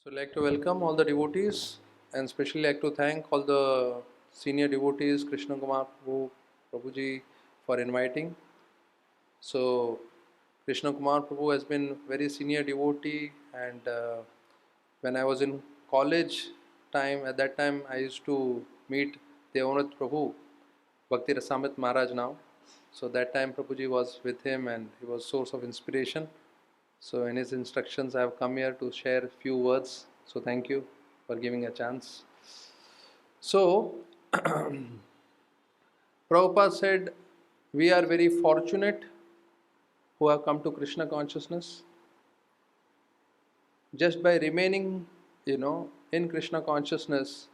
So I'd like to welcome all the devotees and especially like to thank all the senior devotees, Krishna Kumar Prabhu, Prabhuji for inviting. So Krishna Kumar Prabhu has been very senior devotee and when I was in college time, at that time I used to meet Devanath Prabhu, Bhakti Rasamrit Maharaj now. So that time Prabhuji was with him and he was source of inspiration. So in his instructions, I have come here to share a few words. So thank you for giving a chance. So Prabhupada said, we are very fortunate who have come to Krishna consciousness. Just by remaining, in Krishna consciousness,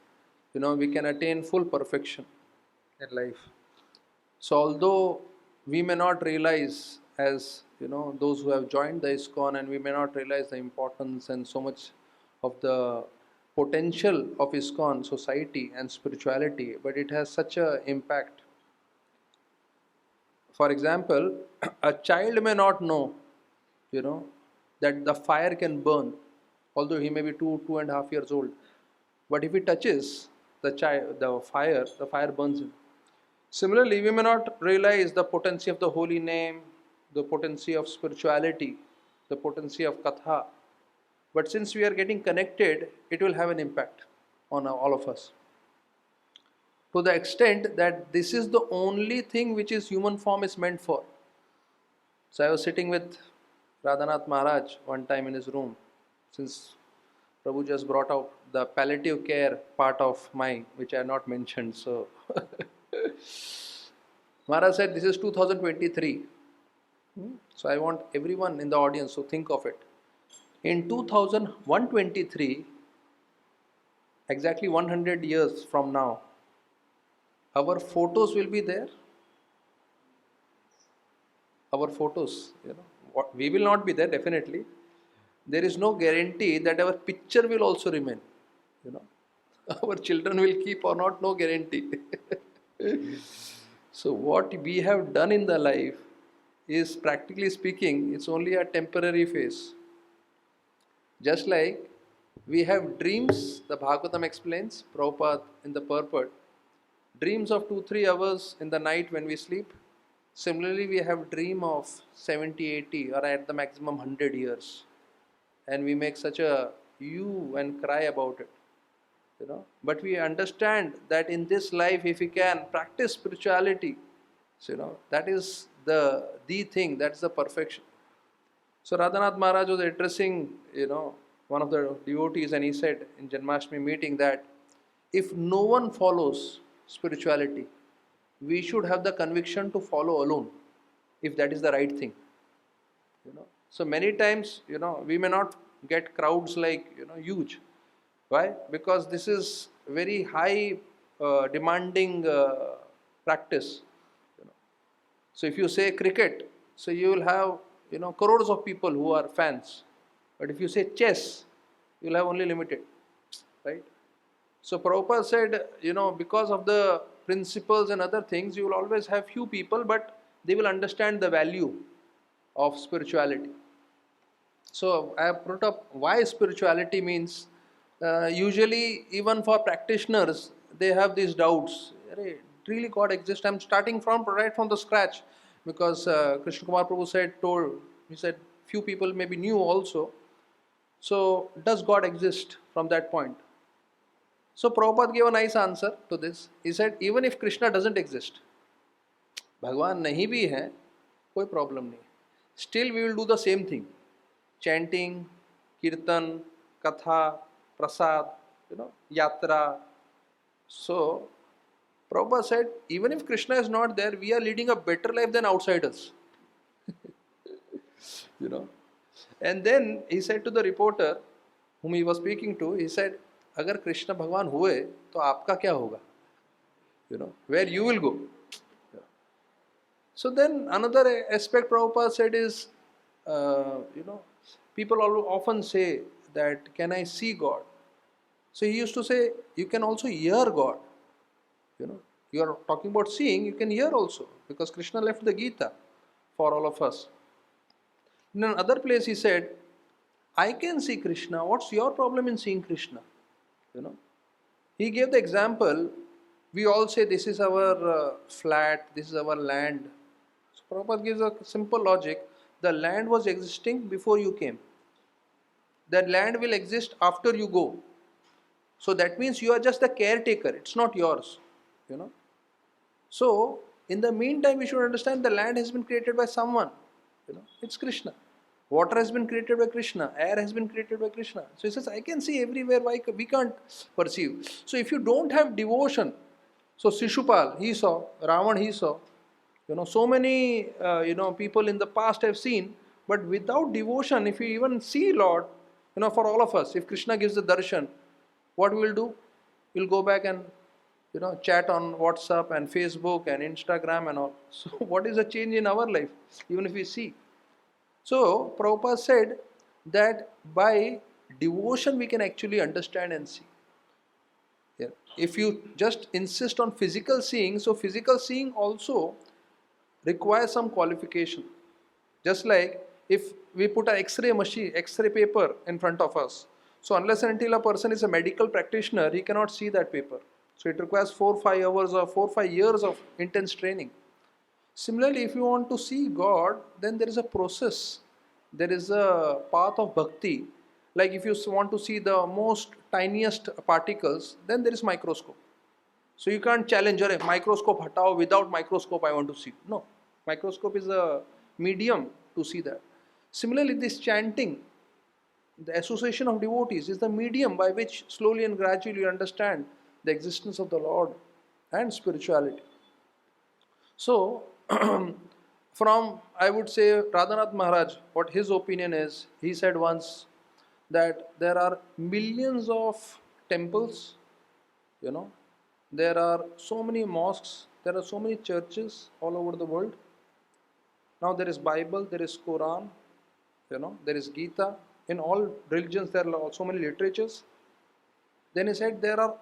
we can attain full perfection in life. So although we may not realize as those who have joined the ISKCON, and we may not realize the importance and so much of the potential of ISKCON society and spirituality, but it has such a impact. For example, a child may not know, you know, that the fire can burn, although he may be 2.5 years old. But if he touches the fire burns him. Similarly, we may not realize the potency of the holy name, the potency of spirituality, the potency of katha. But since we are getting connected, it will have an impact on all of us. To the extent that this is the only thing which is human form is meant for. So I was sitting with Radhanath Maharaj one time in his room, since Prabhu just brought out the palliative care part of mine, which I have not mentioned. So Maharaj said, this is 2023. So I want everyone in the audience to think of it. In 2123, exactly 100 years from now, our photos will be there. Our photos, we will not be there definitely. There is no guarantee that our picture will also remain. You know, our children will keep or not, no guarantee. So what we have done in the life is, practically speaking, it's only a temporary phase. Just like we have dreams, the Bhagavatam explains, Prabhupada in the purport, dreams of 2-3 hours in the night when we sleep. Similarly, we have dream of 70, 80 or at the maximum 100 years. And we make such a hue and cry about it. But we understand that in this life, if we can practice spirituality, so that is the thing, that's the perfection. So Radhanath Maharaj was addressing, one of the devotees, and he said in Janmashtami meeting that if no one follows spirituality, we should have the conviction to follow alone, if that is the right thing. So many times, we may not get crowds like, huge. Why? Because this is very high demanding practice. So if you say cricket, so you will have crores of people who are fans. But if you say chess, you will have only limited, right? So Prabhupada said, because of the principles and other things, you will always have few people, but they will understand the value of spirituality. So I have brought up why spirituality means. Usually, even for practitioners, they have these doubts. Really God exists? I'm starting from right from the scratch, because Krishna Kumar Prabhu he said, few people maybe knew also. So does God exist from that point? So Prabhupada gave a nice answer to this. He said, even if Krishna doesn't exist, भगवान नहीं भी है, कोई problem नहीं. Still we will do the same thing. Chanting, kirtan, katha, prasad, yatra. So Prabhupada said, even if Krishna is not there, we are leading a better life than outsiders. And then he said to the reporter whom he was speaking to, he said, अगर कृष्ण भगवान हुए तो आपका क्या होगा? Where you will go. So then another aspect Prabhupada said is, people often say that, can I see God? So he used to say, you can also hear God. You are talking about seeing, you can hear also, because Krishna left the Gita for all of us. In another place he said, I can see Krishna. What's your problem in seeing Krishna? You know, he gave the example. We all say this is our flat, this is our land. So Prabhupada gives a simple logic. The land was existing before you came. That land will exist after you go. So that means you are just the caretaker. It's not yours. You know. So in the meantime, we should understand the land has been created by someone. You know, it's Krishna. Water has been created by Krishna. Air has been created by Krishna. So he says, I can see everywhere. Why we can't perceive? So if you don't have devotion, so Shishupal he saw, Ravan he saw. You know, so many people in the past have seen. But without devotion, if you even see Lord, for all of us, if Krishna gives the darshan, what we will do? We'll go back and chat on WhatsApp and Facebook and Instagram and all. So what is the change in our life, even if we see? So Prabhupada said that by devotion we can actually understand and see. Yeah. If you just insist on physical seeing, so physical seeing also requires some qualification. Just like if we put an X-ray machine, X-ray paper in front of us. So unless and until a person is a medical practitioner, he cannot see that paper. So it requires 4-5 hours or 4-5 years of intense training. Similarly, if you want to see God, then there is a process. There is a path of bhakti. Like if you want to see the most tiniest particles, then there is microscope. So you can't challenge, microscope hatao, without microscope I want to see. No, microscope is a medium to see that. Similarly, this chanting, the association of devotees is the medium by which slowly and gradually you understand the existence of the Lord and spirituality. So, from I would say Radhanath Maharaj, what his opinion is, he said once that there are millions of temples, there are so many mosques, there are so many churches all over the world. Now there is Bible, there is Quran, there is Gita. In all religions there are so many literatures. Then he said there are,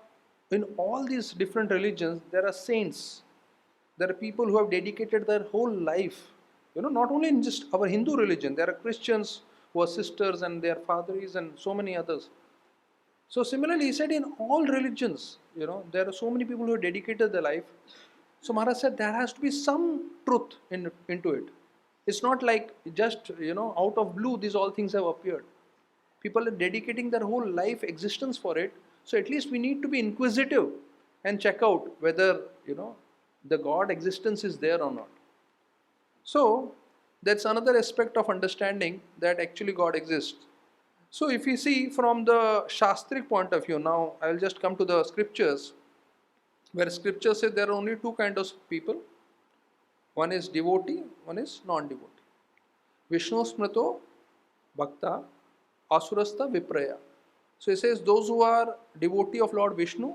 in all these different religions, there are saints. There are people who have dedicated their whole life. Not only in just our Hindu religion, there are Christians who are sisters and their fathers and so many others. So similarly, he said in all religions, there are so many people who have dedicated their life. So Maharaj said there has to be some truth into it. It's not like just, out of blue, these all things have appeared. People are dedicating their whole life existence for it. So at least we need to be inquisitive and check out whether, the God existence is there or not. So that's another aspect of understanding that actually God exists. So if you see from the Shastric point of view, now I will just come to the scriptures, where scripture says there are only two kinds of people. One is devotee, one is non-devotee. Vishnu smrito bhakta asurasta vipraya. So it says those who are devotee of Lord Vishnu,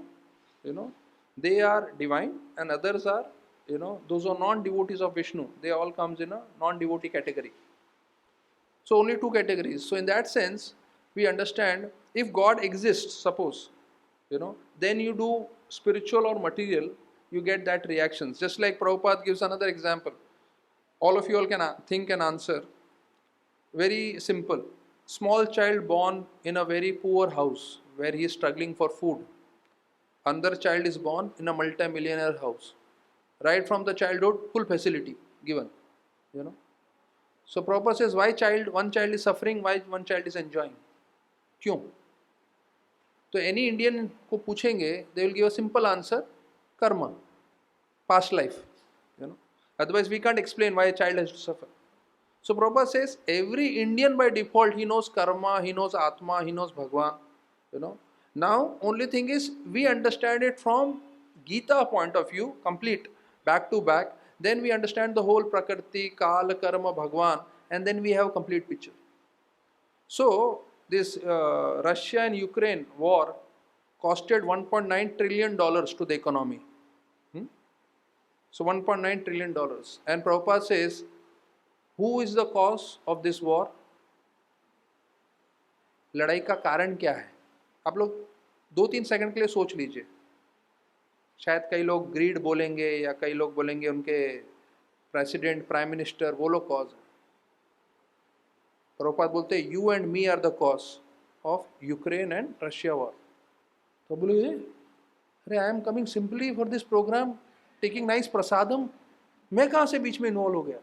they are divine, and others are, those who are non-devotees of Vishnu, they all comes in a non-devotee category. So only two categories. So in that sense, we understand if God exists, suppose, then you do spiritual or material, you get that reactions. Just like Prabhupada gives another example. All of you all can think and answer. Very simple. Small child born in a very poor house where he is struggling for food. Another child is born in a multi-millionaire house. Right from the childhood, full facility given. So Prabhupada says, why one child is suffering, why one child is enjoying? क्यों? तो any Indian को पूछेंगे, they will give a simple answer, karma, past life. Otherwise we can't explain why a child has to suffer. So Prabhupada says, every Indian by default, he knows karma, he knows Atma, he knows Bhagwan. Now only thing is, we understand it from Gita point of view, complete, back to back. Then we understand the whole Prakriti, Kala, Karma, Bhagwan, and then we have a complete picture. So this Russia and Ukraine war costed $1.9 trillion to the economy. So $1.9 trillion. And Prabhupada says, who is the cause of this war? लड़ाई का कारण क्या है? आप लोग 2-3 second के लिए सोच लीजिए. शायद कई लोग ग्रीड बोलेंगे या कई लोग बोलेंगे उनके प्रेसिडेंट, प्राइम मिनिस्टर, वो लोग कॉज है. प्रभुपाद बोलते हैं you and me are the cause of Ukraine and Russia war. तो बोले अरे I am coming simply for this program, taking nice prasadam, मैं कहाँ से बीच में इन्वॉल्व हो गया.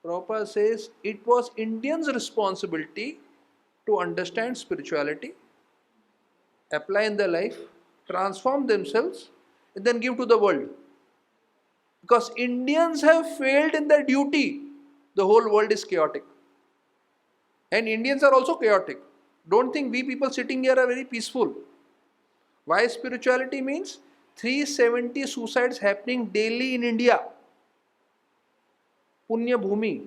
Prabhupada says it was Indians' responsibility to understand spirituality, apply in their life, transform themselves, and then give to the world. Because Indians have failed in their duty, the whole world is chaotic. And Indians are also chaotic. Don't think we people sitting here are very peaceful. Why spirituality means 370 suicides happening daily in India. Punya Bhumi.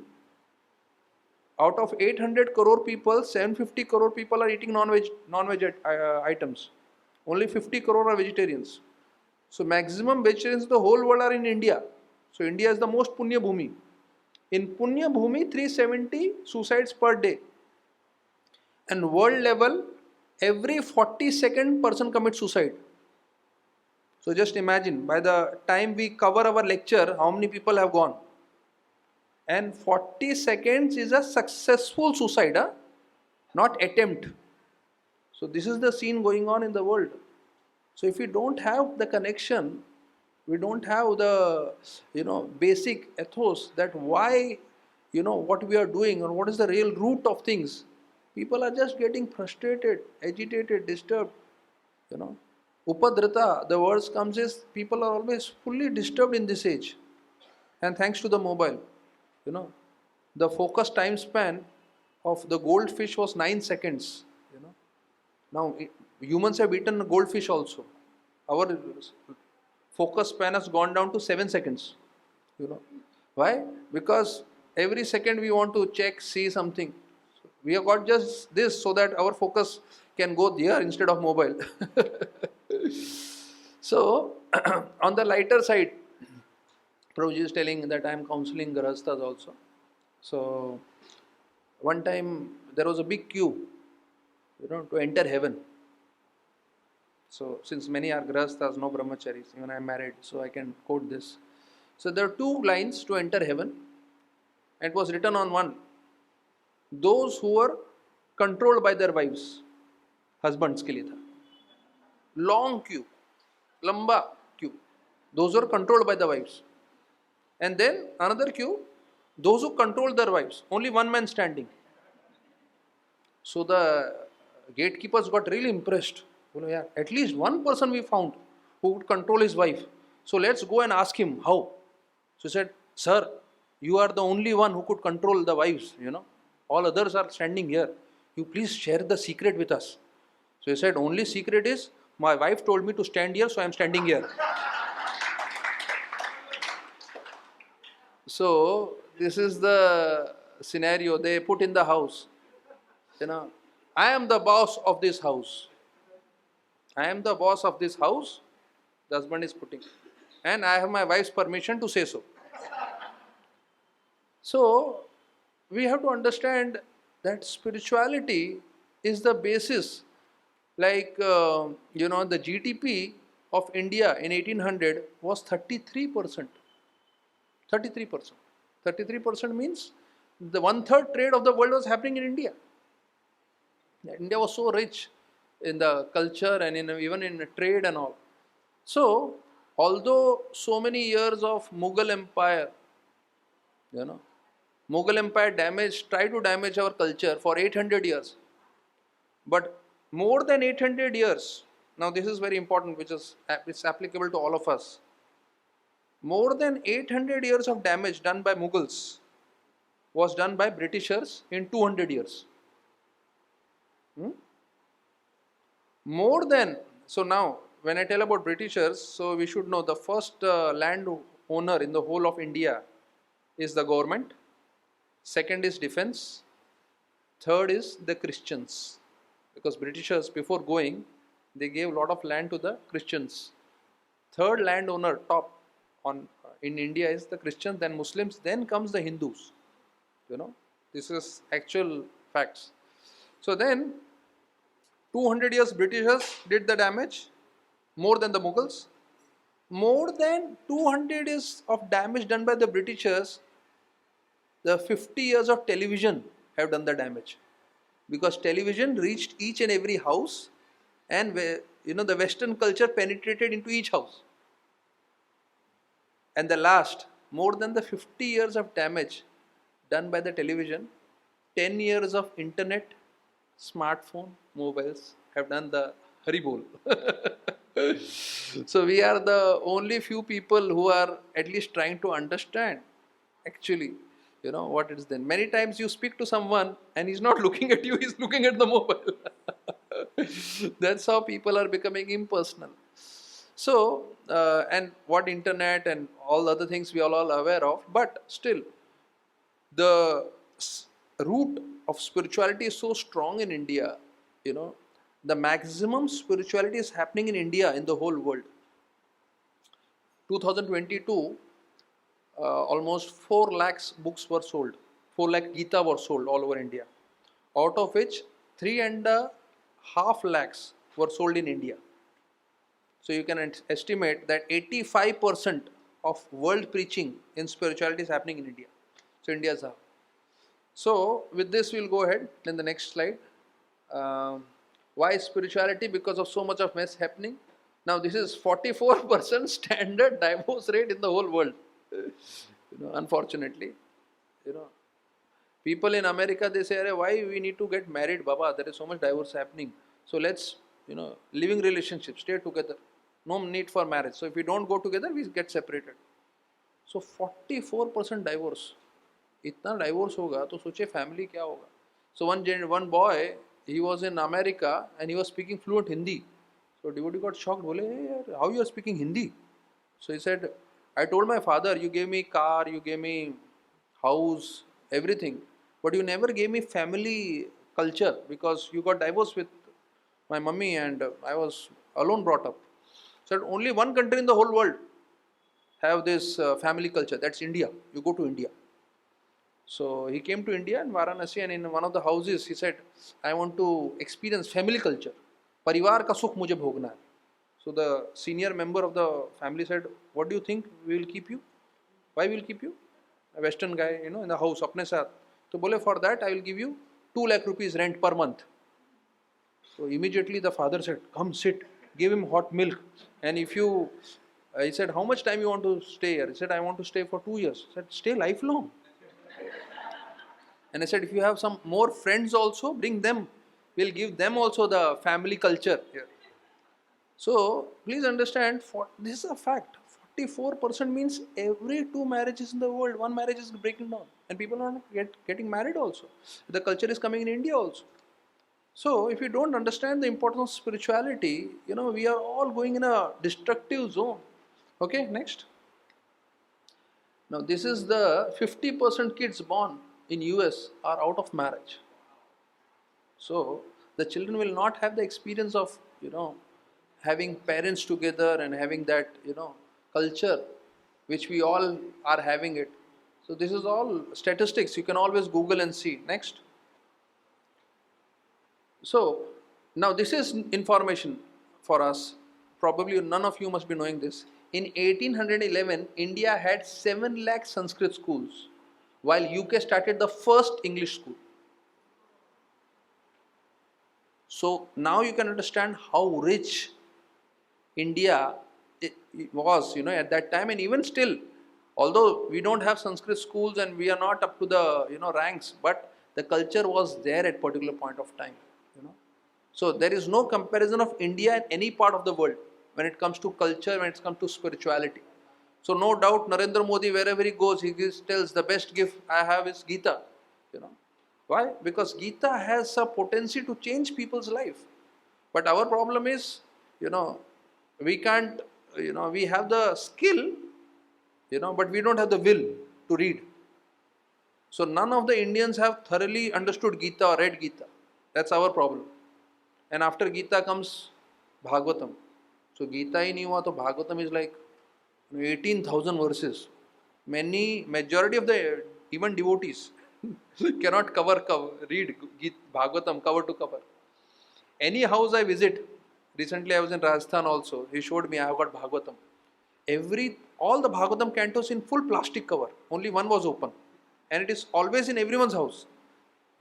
Out of 800 crore people, 750 crore people are eating non-veg items. Only 50 crore are vegetarians. So maximum vegetarians in the whole world are in India. So India is the most Punya Bhumi. In Punya Bhumi, 370 suicides per day. And world level, every 42nd person commits suicide. So just imagine, by the time we cover our lecture, how many people have gone? And 40 seconds is a successful suicide, not attempt. So this is the scene going on in the world. So if we don't have the connection, we don't have the basic ethos that why what we are doing or what is the real root of things, people are just getting frustrated, agitated, disturbed. Upadrita, the words comes is people are always fully disturbed in this age, and thanks to the mobile. The focus time span of the goldfish was 9 seconds. Now humans have eaten goldfish also. Our focus span has gone down to 7 seconds. Why? Because every second we want to check, see something. We have got just this so that our focus can go there instead of mobile. So on the lighter side, Prabhuji is telling that I am counseling Grahasthas also. So one time there was a big queue, to enter heaven. So since many are Grahasthas, no brahmacharis, even I am married, so I can quote this. So there are 2 lines to enter heaven, and it was written on one. Those who were controlled by their wives, husbands के लिए था. Long queue, lamba queue. Those who were controlled by the wives. And then another queue, those who control their wives, only one man standing. So the gatekeepers got really impressed. At least one person we found who would control his wife. So let's go and ask him how. So he said, sir, you are the only one who could control the wives, All others are standing here. You please share the secret with us. So he said, only secret is my wife told me to stand here, so I am standing here. So this is the scenario they put in the house. I am the boss of this house. I am the boss of this house, the husband is putting. And I have my wife's permission to say so. So we have to understand that spirituality is the basis. Like, the GDP of India in 1800 was 33%. 33%. 33% means the 1/3 trade of the world was happening in India. India was so rich in the culture and even in trade and all. So, although so many years of Mughal Empire, Mughal Empire tried to damage our culture for 800 years. But more than 800 years, now this is very important, which is it's applicable to all of us. More than 800 years of damage done by Mughals was done by Britishers in 200 years. More than, so now when I tell about Britishers, so we should know the first land owner in the whole of India is the government, second is defense, third is the Christians. Because Britishers before going, they gave a lot of land to the Christians. Third landowner top in India is the Christians, then Muslims, then comes the Hindus. This is actual facts. So then 200 years Britishers did the damage, more than the Mughals. More than 200 years of damage done by the Britishers, the 50 years of television, have done the damage, because television reached each and every house, and the Western culture penetrated into each house. And the last, more than the 50 years of damage done by the television, 10 years of internet, smartphone, mobiles have done the Haribol. So we are the only few people who are at least trying to understand actually, what it is then. Many times you speak to someone and he's not looking at you, he's looking at the mobile. That's how people are becoming impersonal. So, and what internet and all the other things we are all aware of, but still, the root of spirituality is so strong in India. The maximum spirituality is happening in India in the whole world. 2022, almost 4 lakhs books were sold. 4 lakh Gita were sold all over India, out of which 3.5 lakhs were sold in India. So you can estimate that 85% of world preaching in spirituality is happening in India. So India is up. So with this we'll go ahead in the next slide. Why spirituality? Because of so much of mess happening. Now this is 44% standard divorce rate in the whole world. Unfortunately, people in America, they say, why we need to get married, Baba? There is so much divorce happening. So let's, living relationship, stay together. No need for marriage. So if we don't go together, we get separated. So 44% divorce. इतना divorce होगा तो सोचे family क्या होगा. So one boy, he was in America and he was speaking fluent Hindi. So devotee got shocked. Bole, hey, how you are speaking Hindi? So he said, I told my father, you gave me car, you gave me house, everything, but you never gave me family culture, because you got divorced with my mummy and I was alone brought up. So only one country in the whole world have this family culture, that's India. You go to India. So he came to India in Varanasi, and in one of the houses he said, I want to experience family culture. Parivar ka sukh mujhe bhogna hai. So the senior member of the family said, what do you think, we will keep you? Why we will keep you? A Western guy, in the house, apne saath. So bole, for that I will give you 2 lakh rupees rent per month. So immediately the father said, come sit, give him hot milk. And if you, he said, how much time you want to stay here? He said, I want to stay for 2 years. He said, stay lifelong. And I said, if you have some more friends also, bring them. We'll give them also the family culture here. So please understand, this is a fact. 44% means every 2 marriages in the world, 1 marriage is breaking down. And people are not getting married also. The culture is coming in India also. So if you don't understand the importance of spirituality, we are all going in a destructive zone. Okay, next. Now this is the 50% kids born in US are out of marriage. So the children will not have the experience of, having parents together and having that, culture, which we all are having it. So this is all statistics. You can always Google and see. Next. So now this is information for us. Probably none of you must be knowing this. In 1811, India had 7 lakh Sanskrit schools, while UK started the first English school. So now you can understand how rich India was, at that time, and even still, although we don't have Sanskrit schools and we are not up to the, ranks, but the culture was there at particular point of time, So there is no comparison of India in any part of the world when it comes to culture, when it comes to spirituality. So no doubt Narendra Modi, wherever he goes, he tells the best gift I have is Gita, Why? Because Gita has a potency to change people's life. But our problem is, we can't, we have the skill, but we don't have the will to read. So none of the Indians have thoroughly understood Gita or read Gita. That's our problem. And after Gita comes Bhagavatam. So Gita hi nahi hua, to Bhagavatam is like 18,000 verses. Majority of the even devotees cannot read Bhagavatam cover to cover. Any house I visit, recently I was in Rajasthan also, he showed me I have got Bhagavatam. All the Bhagavatam cantos in full plastic cover, only one was open. And it is always in everyone's house.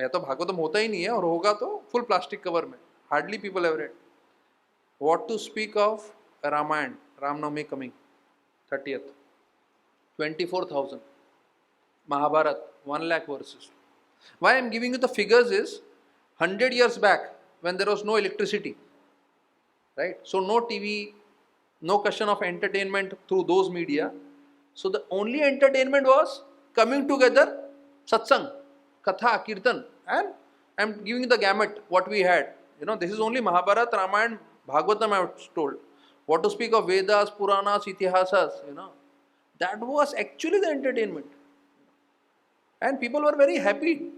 या तो भागवतम होता ही नहीं है, और होगा तो full plastic cover में. Hardly people have read. What to speak of Ramayan, Ramnavami coming 30th, 24,000. Mahabharat, 1 lakh verses. Why I am giving you the figures is 100 years back when there was no electricity, right? So no TV, no question of entertainment through those media. So the only entertainment was coming together, satsang, katha, kirtan, and I am giving you the gamut what we had. This is only Mahabharat, Ramayana, Bhagavatam I have told. What to speak of Vedas, Puranas, Itihasas, that was actually the entertainment. And people were very happy,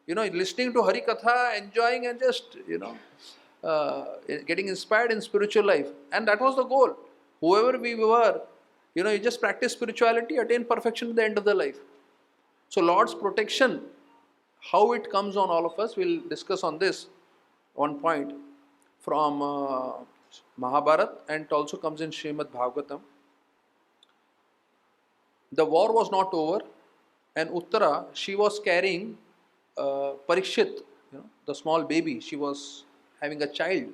listening to Hari Katha, enjoying and just, getting inspired in spiritual life. And that was the goal. Whoever we were, you just practice spirituality, attain perfection at the end of the life. So Lord's protection, how it comes on all of us, we'll discuss on this one point from Mahabharata, and it also comes in Srimad Bhagavatam. The war was not over, and Uttara, she was carrying Parikshit, the small baby. She was having a child,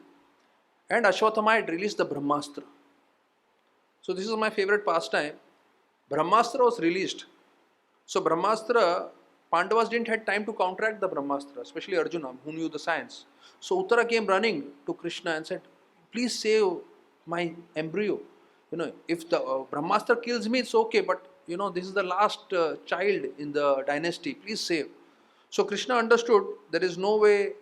and Ashwatthama had released the Brahmastra. So this is my favorite pastime. Brahmastra was released. So Brahmastra, Pandavas didn't have time to counteract the Brahmastra, especially Arjuna, who knew the science. So Uttara came running to Krishna and said, please save my embryo. If the Brahmastra kills me, it's okay, but this is the last child in the dynasty, please save. So Krishna understood there is no way,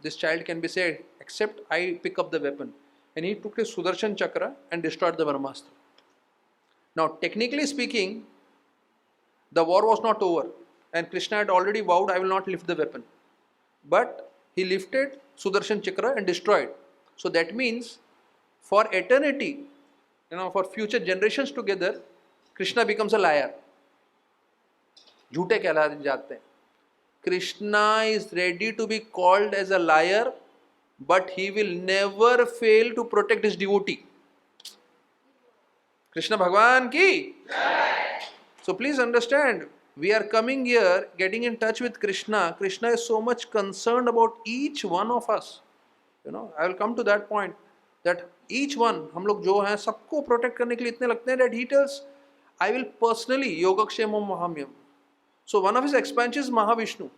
this child can be saved except I pick up the weapon. And he took his Sudarshan Chakra and destroyed the Brahmastra. Now, technically speaking, the war was not over, and Krishna had already vowed, I will not lift the weapon. But he lifted Sudarshan Chakra and destroyed. So that means for eternity, for future generations together, Krishna becomes a liar. झूठे कहलाए जाते हैं. Krishna is ready to be called as a liar, but he will never fail to protect his devotee. Krishna Bhagwan ki. So please understand, we are coming here, getting in touch with Krishna. Krishna is so much concerned about each one of us. I will come to that point, that each one, हम लोग जो हैं, सबको protect करने के लिए इतने लगते हैं, that he tells, I will personally Yogakshemam Mahamyam. So one of his expansions is Mahavishnu.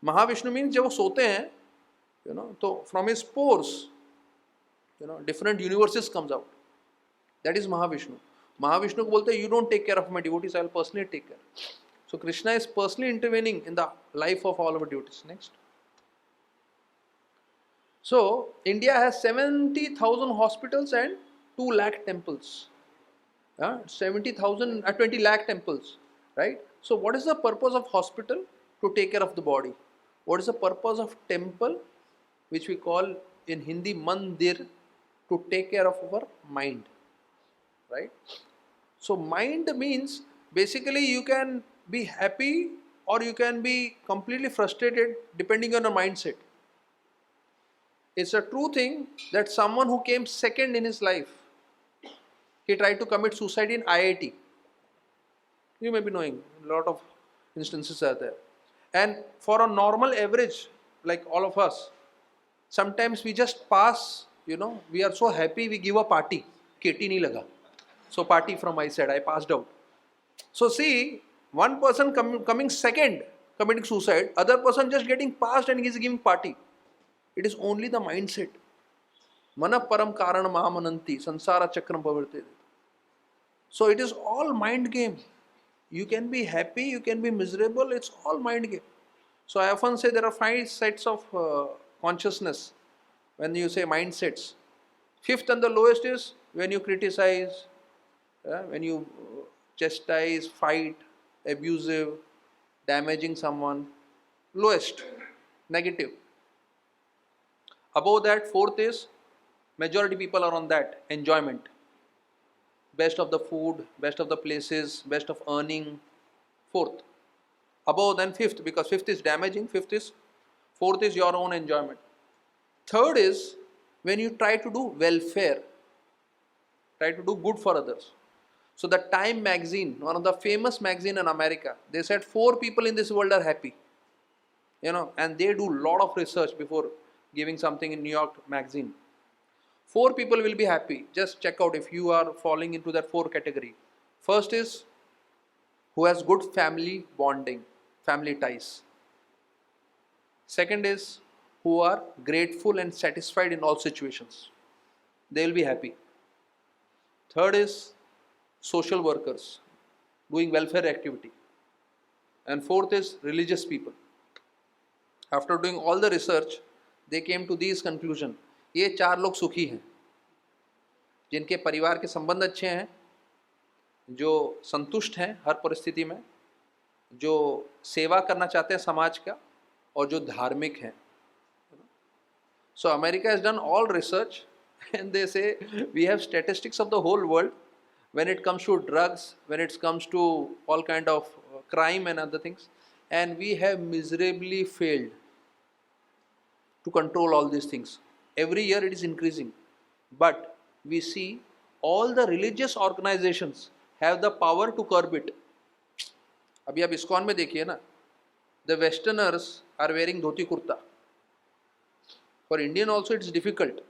Mahavishnu means जब वो सोते हैं, तो from his pores, different universes comes out. That is Mahavishnu. Mahavishnu को बोलते हैं, you don't take care of my devotees, I will personally take care. So Krishna is personally intervening in the life of all our devotees. Next. So India has 70,000 hospitals and 2 lakh temples. 70,000, 20 lakh temples, right? So what is the purpose of hospital? To take care of the body. What is the purpose of temple, which we call in Hindi mandir? To take care of our mind, right? So mind means basically you can be happy or you can be completely frustrated depending on your mindset. It's a true thing that someone who came second in his life, he tried to commit suicide in IIT. You may be knowing, a lot of instances are there. And for a normal average, like all of us, sometimes we just pass, we are so happy, we give a party. KT nahi laga. So party from my side, I passed out. So see, one person coming second, committing suicide, other person just getting passed and he is giving party. It is only the mindset. Mana param karanam amananti, sansara chakram pavartete. So it is all mind game. You can be happy, you can be miserable, it's all mind game. So I often say there are 5 sets of consciousness when you say mindsets. 5th and the lowest is when you criticize, when you chastise, fight, abusive, damaging someone. Lowest, negative. Above that, 4th is, majority people are on that, enjoyment. Best of the food, best of the places, best of earning. 4th. Above than 5th, because 5th is damaging, 4th is your own enjoyment. 3rd is when you try to do welfare, try to do good for others. So the Time magazine, one of the famous magazine in America, they said 4 people in this world are happy. and they do lot of research before giving something in New York magazine. 4 people will be happy. Just check out if you are falling into that 4 category. First is who has good family bonding, family ties. Second is who are grateful and satisfied in all situations. They will be happy. Third is social workers doing welfare activity. And fourth is religious people. After doing all the research, they came to these conclusion. ये 4 लोग सुखी हैं, जिनके परिवार के संबंध अच्छे हैं, जो संतुष्ट हैं हर परिस्थिति में, जो सेवा करना चाहते हैं समाज का, और जो धार्मिक हैं. So America has done all research and they say we have statistics of the whole world when it comes to drugs, when it comes to all kind of crime and other things, and we have miserably failed to control all these things. Every year it is increasing, but we see all the religious organizations have the power to curb it. अभी आप ISKCON में देखिए ना, the westerners are wearing dhoti kurta. For Indian also it's difficult.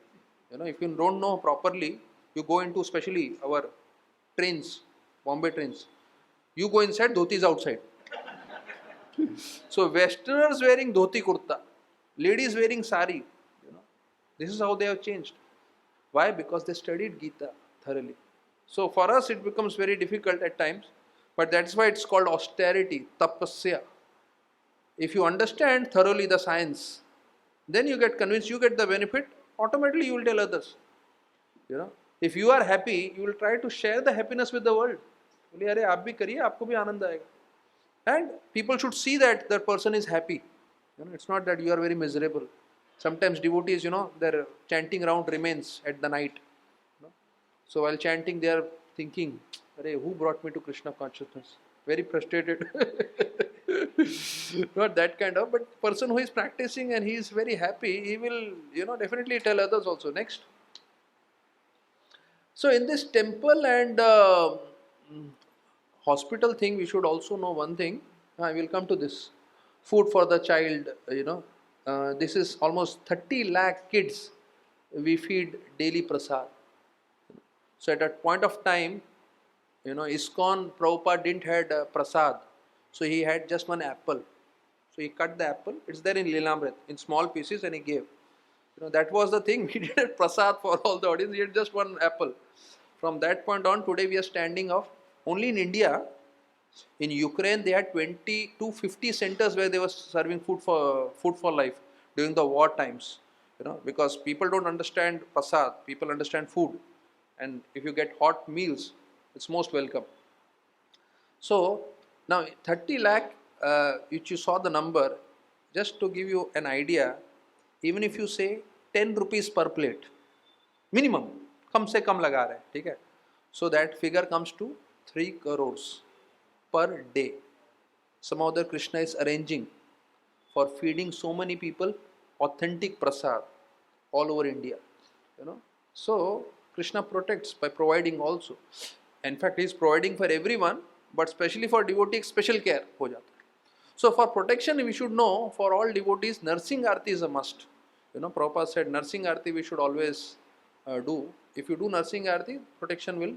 If you don't know properly, you go into especially our trains, Bombay trains, you go inside, dhoti is outside. So westerners wearing dhoti kurta, ladies wearing sari. This is how they have changed. Why? Because they studied Gita thoroughly. So for us it becomes very difficult at times, but that's why it's called austerity, tapasya. If you understand thoroughly the science, then you get convinced, you get the benefit, automatically you will tell others. If you are happy, you will try to share the happiness with the world. अरे आप भी करिए, आपको भी आनंद आएगा. And people should see that the person is happy. It's not that you are very miserable. Sometimes devotees, their chanting round remains at the night. So while chanting, they are thinking, "Arey, who brought me to Krishna consciousness?" Very frustrated. Not that kind of, but person who is practicing and he is very happy, he will, definitely tell others also. Next. So in this temple and hospital thing, we should also know one thing. I will come to this. Food for the child, this is almost 30 lakh kids we feed daily prasad. So at that point of time, ISKCON Prabhupada didn't had prasad. So he had just one apple. So he cut the apple. It's there in Lilamrit in small pieces and he gave. That was the thing. We did prasad for all the audience. He had just one apple. From that point on, today we are standing off. Only in India, in Ukraine, they had 20 to 50 centers where they were serving food for life during the war times. Because people don't understand prasad. People understand food. And if you get hot meals, it's most welcome. So now 30 lakh, which you saw the number, just to give you an idea, even if you say 10 rupees per plate, minimum, कम से कम लगा रहे हैं, ठीक है? So that figure comes to 3 crores per day. Somehow the Krishna is arranging for feeding so many people authentic prasad all over India. So Krishna protects by providing also. In fact, he is providing for everyone, but especially for devotees, special care हो जाता है. So for protection, we should know for all devotees, nursing arti is a must. Prabhupada said nursing arti we should always do. If you do nursing arti, protection will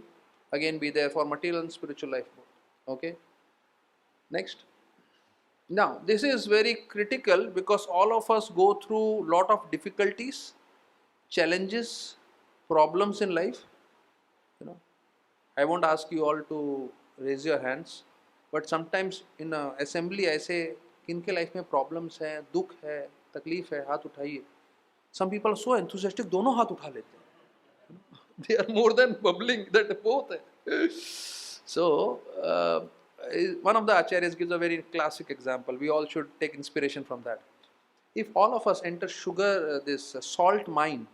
again be there for material and spiritual life both. Okay. Next. Now this is very critical because all of us go through lot of difficulties, challenges, problems in life. I won't ask you all to raise your hands, but sometimes in assembly I say किनके life में problems है, दुख है, तकलीफ है, हाथ उठाइए. Some people are so enthusiastic, दोनों हाथ उठा लेते हैं. They are more than bubbling that both है. So one of the acharyas gives a very classic example. We all should take inspiration from that. If all of us enter sugar, this salt mine,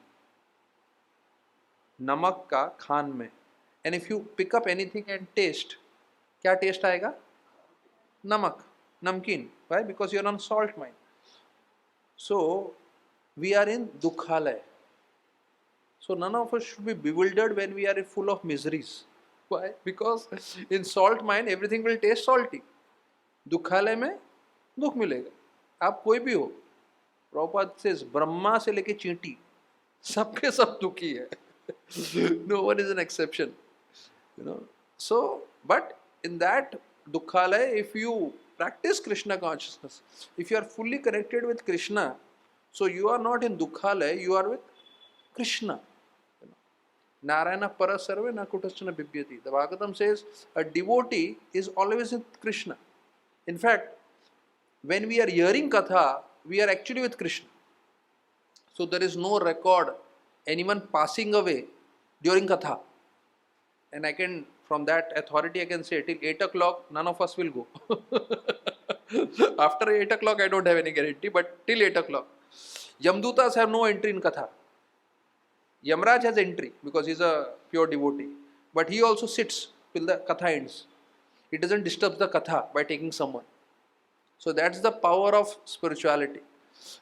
नमक का खान में, and if you pick up anything and taste, क्या taste आएगा? नमक, नमकीन. Why? Because you are on salt mine. So we are in dukhalaya. So none of us should be bewildered when we are full of miseries. Why? Because in salt mine everything will taste salty. Dukhalaya में दुख मिलेगा. आप कोई भी हो, प्रभुपाद से ब्रह्मा से लेके चींटी सबके सब दुखी है. No one is an exception, you know. So, but in that Dukhalaya, if you practice Krishna consciousness, if you are fully connected with Krishna, so you are not in Dukhalaya, you are with Krishna. Narayana para sarve na kutashchana bibhyati. The Bhagavatam says a devotee is always with Krishna. In fact, when we are hearing Katha, we are actually with Krishna. So there is no record anyone passing away during Katha. And I can, from that authority, I can say till 8 o'clock, none of us will go. After 8 o'clock, I don't have any guarantee, but till 8 o'clock. Yamdutas have no entry in Katha. Yamraj has entry because he is a pure devotee. But he also sits till the Katha ends. He doesn't disturb the Katha by taking someone. So that's the power of spirituality.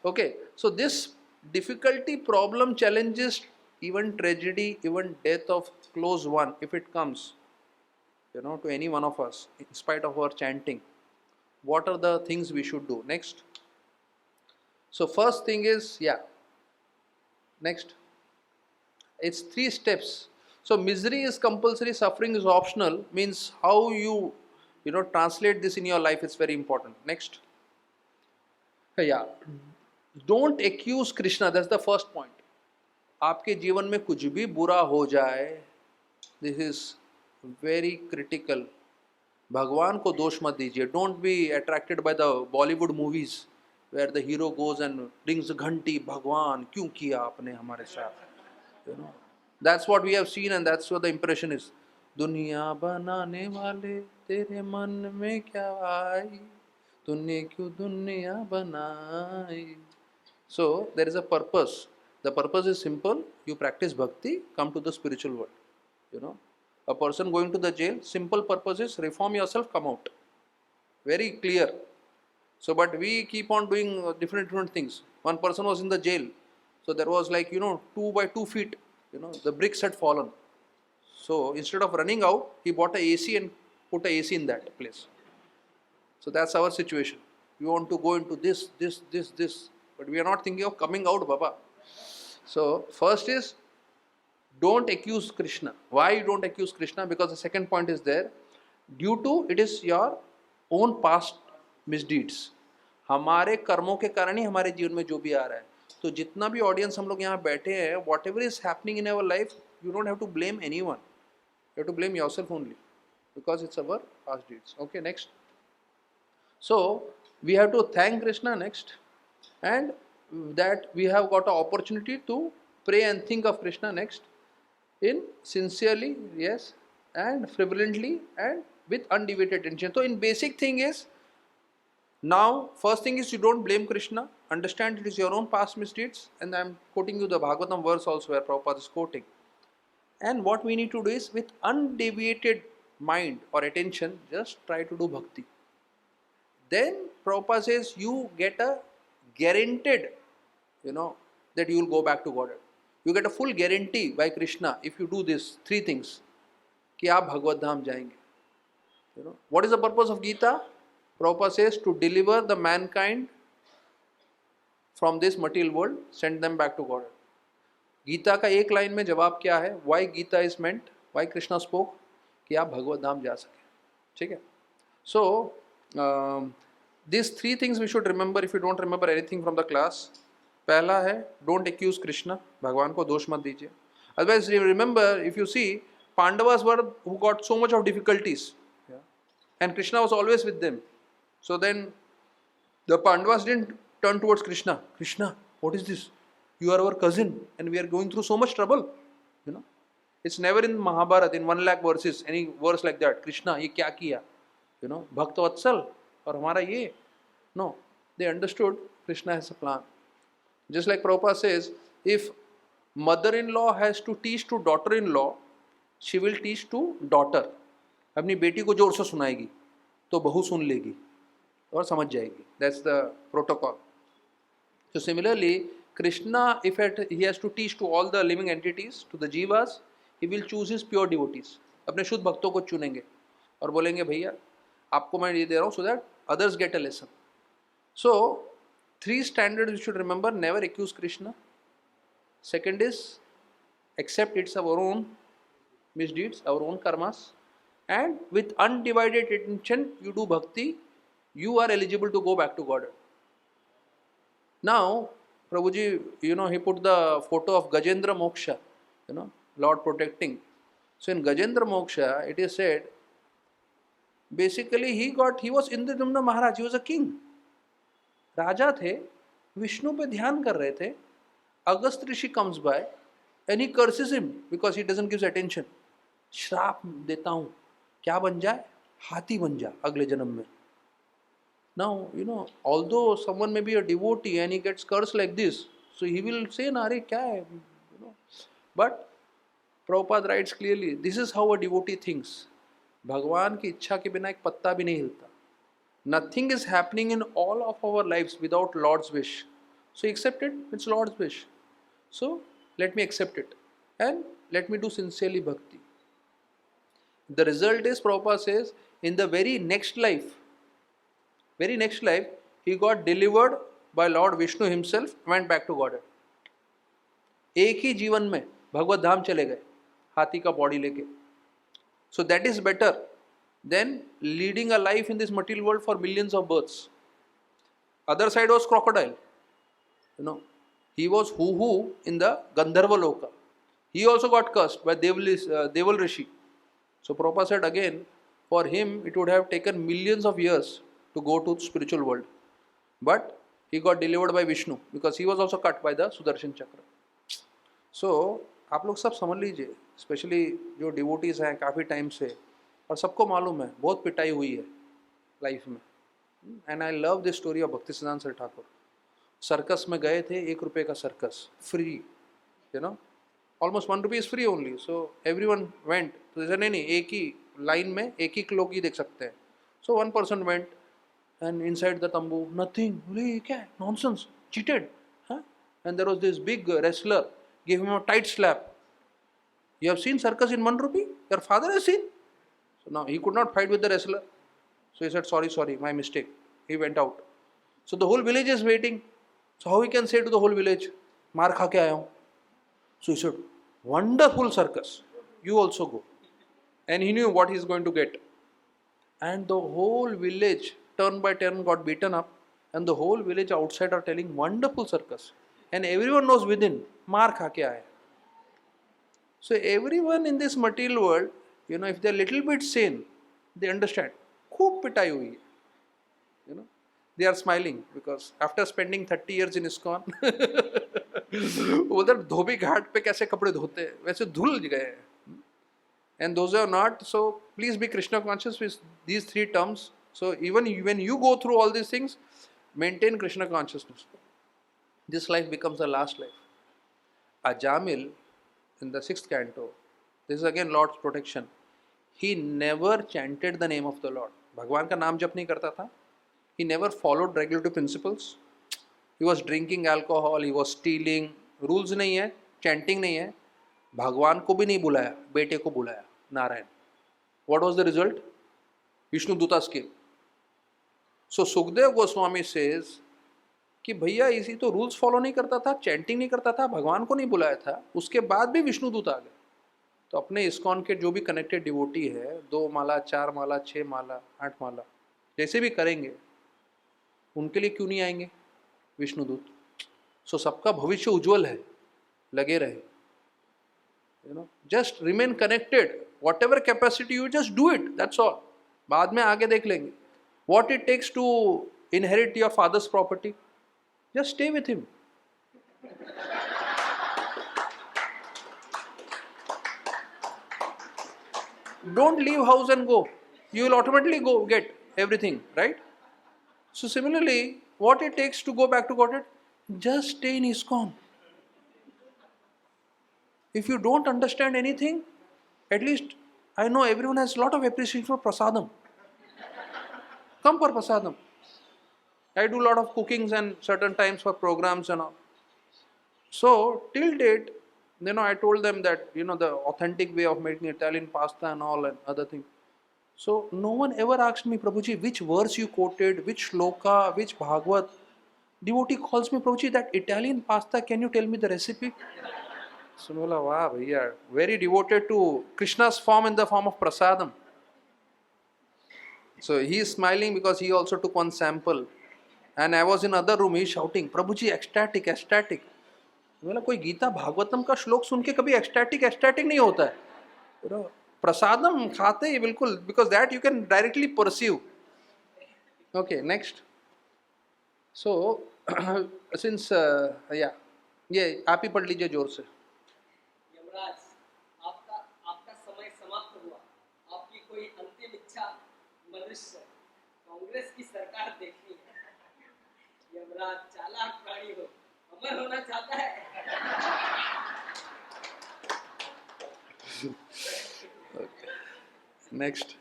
Okay, so this difficulty, problem, challenges, even tragedy, even death of close one, if it comes, to any one of us, in spite of our chanting, what are the things we should do? Next. So first thing is, next. It's 3 steps. So misery is compulsory, suffering is optional, means how you translate this in your life is very important. Next. Don't accuse Krishna, that's the first point. आपके जीवन में कुछ भी बुरा हो जाए, this is very critical. भगवान को दोष मत दीजिए. Don't be attracted by the Bollywood movies where the hero goes and rings घंटी, भगवान क्यों किया आपने हमारे साथ. That's what we have seen and that's what the impression is. दुनिया बनाने वाले तेरे मन में क्या आई, तूने क्यों दुनिया बनाई. So there is a purpose. The purpose is simple. You practice bhakti, come to the spiritual world. A person going to the jail, simple purpose is reform yourself, come out. Very clear. So, but we keep on doing different things. One person was in the jail. So there was 2 by 2 feet, the bricks had fallen. So instead of running out, he bought a AC and put a AC in that place. So that's our situation. We want to go into this. But we are not thinking of coming out, Baba. So first is, don't accuse Krishna. Why don't accuse Krishna? Because the second point is there. Due to it is your own past misdeeds. हमारे कर्मों के कारण ही हमारे जीवन में जो भी आ रहा है. तो जितना भी ऑडियंस हम लोग यहाँ बैठे हैं, whatever is happening in our life, you don't have to blame anyone. You have to blame yourself only, because it's our past deeds. Okay, next. So we have to thank Krishna next, and that we have got an opportunity to pray and think of Krishna next, in sincerely, yes, and fervently and with undeviated attention. So in basic thing is, now first thing is you don't blame Krishna, understand it is your own past misdeeds, and I am quoting you the Bhagavatam verse also where Prabhupada is quoting. And what we need to do is, with undeviated mind or attention, just try to do bhakti. Then Prabhupada says you get a guaranteed, that you will go back to Godhead. You get a full guarantee by Krishna if you do these 3 things, कि आप भगवत धाम जाएंगे. What is the purpose of Gita? Prabhupada says to deliver the mankind from this material world, send them back to Godhead. Gita का एक line में जवाब क्या है? Why Gita is meant? Why Krishna spoke? कि आप भगवत धाम जा सकें. ठीक है? So these 3 things we should remember if you don't remember anything from the class. पहला है, don't accuse Krishna, भगवान को दोष मत दीजिए. Otherwise, remember, if you see, Pandavas were who got so much of difficulties, and Krishna was always with them. So then the Pandavas didn't turn towards Krishna. Krishna, what is this? You are our cousin and we are going through so much trouble. It's never in Mahabharata, in 1 lakh verses, any verse like that. Krishna, ye kya kiya? Bhakt Vatsal, aur hamara ye. No, they understood Krishna has a plan. Just like Prabhupada says, if mother-in-law has to teach to daughter-in-law, she will teach to daughter. अपनी बेटी को जोर से सुनाएगी तो बहू सुन लेगी और समझ जाएगी. That's the protocol. So similarly, Krishna, if he has to teach to all the living entities, to the jivas, he will choose his pure devotees. अपने शुद्ध भक्तों को चुनेंगे और बोलेंगे भैया आपको मैं ये दे रहा हूँ so that others get a lesson. So Three standards you should remember: never accuse Krishna. Second is accept it's our own misdeeds, our own karmas, and with undivided attention you do bhakti, you are eligible to go back to Godhead. Now, Prabhuji, he put the photo of Gajendra Moksha, Lord protecting. So in Gajendra Moksha, it is said, basically he was Indradumna Maharaj, he was a king. राजा थे, विष्णु पे ध्यान कर रहे थे. Agast Rishi comes by and he curses him because he doesn't give attention. श्राप देता हूं, क्या बन जाए? हाथी बन जा अगले जन्म में. Now, although someone may be a devotee and he gets cursed like this, so he will say, Nare, kya hai? But Prabhupada writes clearly, this is how a devotee thinks. भगवान की इच्छा के बिना एक पत्ता भी नहीं हिलता. Nothing is happening in all of our lives without Lord's wish. So accept it, it's Lord's wish. So let me accept it and let me do sincerely bhakti. The result is, Prabhupada says, in the very next life, he got delivered by Lord Vishnu himself, went back to Godhead. एक ही जीवन में भगवत धाम चले गए, हाथी का body लेके. So that is better than leading a life in this material world for millions of births. Other side was crocodile. He was who in the Gandharva Loka. He also got cursed by Deval Rishi. So Prabhupada said again, for him it would have taken millions of years to go to the spiritual world. But he got delivered by Vishnu because he was also cut by the Sudarshan Chakra. So, आप लोग सब समझ लीजिए, specially जो devotees हैं काफ़ी time से, और सबको मालूम है बहुत पिटाई हुई है लाइफ में. And I love this story of भक्ति सिद्धांत सर ठाकुर. सर्कस में गए थे, ₹1 का circus, free, almost ₹1 is free only. So every one went. तो जैसे नहीं, एक ही लाइन में एक ही लोग ही देख सकते हैं. सो 1 person went and inside the tambu, nothing. क्या nonsense, cheated. And there was this big wrestler, gave him a tight slap. You have seen circus in ₹1? Your father has seen. So now he could not fight with the wrestler. So he said, sorry, my mistake. He went out. So the whole village is waiting. So how he can say to the whole village, maar kha ke aaya hu? So he said, wonderful circus. You also go. And he knew what he is going to get. And the whole village, turn by turn, got beaten up, and the whole village outside are telling wonderful circus, and everyone knows within maar kha ke aaya. So everyone in this material world, if they are little bit sane, they understand. Khoob pitai hui hai. They are smiling because after spending 30 years in ISKCON, उधर धोबी घाट पे कैसे कपड़े धोते हैं वैसे धुल गए. And those who are not, so please be Krishna conscious with these 3 terms. So even when you go through all these things, maintain Krishna consciousness. This life becomes the last life. Ajamil, in the 6th canto, this is again Lord's protection. He never chanted the name of the Lord. भगवान का नाम जप नहीं करता था. He never followed regulative principles. He was drinking alcohol, he was stealing. Rules नहीं है, chanting नहीं है. भगवान को भी नहीं बुलाया, बेटे को बुलाया, Narayan. What was the result? Vishnu Dutas came. So Sukdev Goswami says कि भैया इसी तो रूल्स फॉलो नहीं करता था, चैंटिंग नहीं करता था, भगवान को नहीं बुलाया था, उसके बाद भी विष्णु दूत आ गए. तो अपने इस्कॉन के जो भी कनेक्टेड डिवोटी है, 2 माला, 4 माला, 6 माला, 8 माला, जैसे भी करेंगे, उनके लिए क्यों नहीं आएंगे विष्णु दूत? सो सबका भविष्य उज्जवल है, लगे रहे. Just remain connected. Whatever capacity you just do it. That's all. बाद में आगे देख लेंगे. What it takes to inherit your father's property, just stay with him. Don't leave house and go. You will automatically go get everything, right? So similarly, what it takes to go back to Godhead, just stay in ISKCON. If you don't understand anything, at least I know everyone has a lot of appreciation for prasadam. Come for prasadam. I do a lot of cookings and certain times for programs and all. So till date, I told them that the authentic way of making Italian pasta and all and other things. So no one ever asked me, Prabhuji, which verse you quoted, which shloka, which Bhagavad. Devotee calls me, Prabhuji, that Italian pasta, can you tell me the recipe? So bola, wow, bhaiya, very devoted to Krishna's form in the form of prasadam. So he is smiling because he also took one sample. And I was in other room, he is shouting, Prabhuji, ecstatic, ecstatic. बोला कोई गीता भागवतम का श्लोक सुन के कभी ecstatic ecstatic नहीं होता है. प्रसादम खाते ही बिल्कुल, because that you can directly perceive. Okay, next. So since yeah, ये आप ही पढ़ लीजिए जोर से. यमराज, आपका आपका समय समाप्त हुआ. आपकी कोई अंतिम इच्छा? मनुष्य, कांग्रेस की सरकार देखनी है. यमराज चालाक प्राणी हो, अमर होना चाहता है. Okay. Next.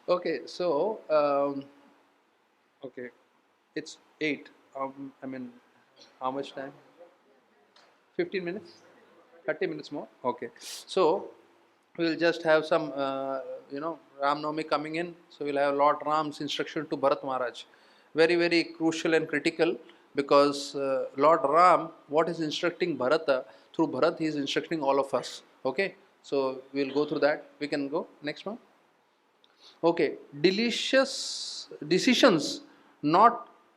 Okay, so okay, it's 8. I mean, how much time? 15 minutes? 30 minutes more? Okay. So, we'll just have some, Ram Navami coming in. So, we'll have Lord Ram's instruction to Bharat Maharaj. Very, very crucial and critical, because Lord Ram, what is instructing Bharata, through Bharat, he is instructing all of us. Okay. So, we'll go through that. We can go. Next one. Okay, delicious decisions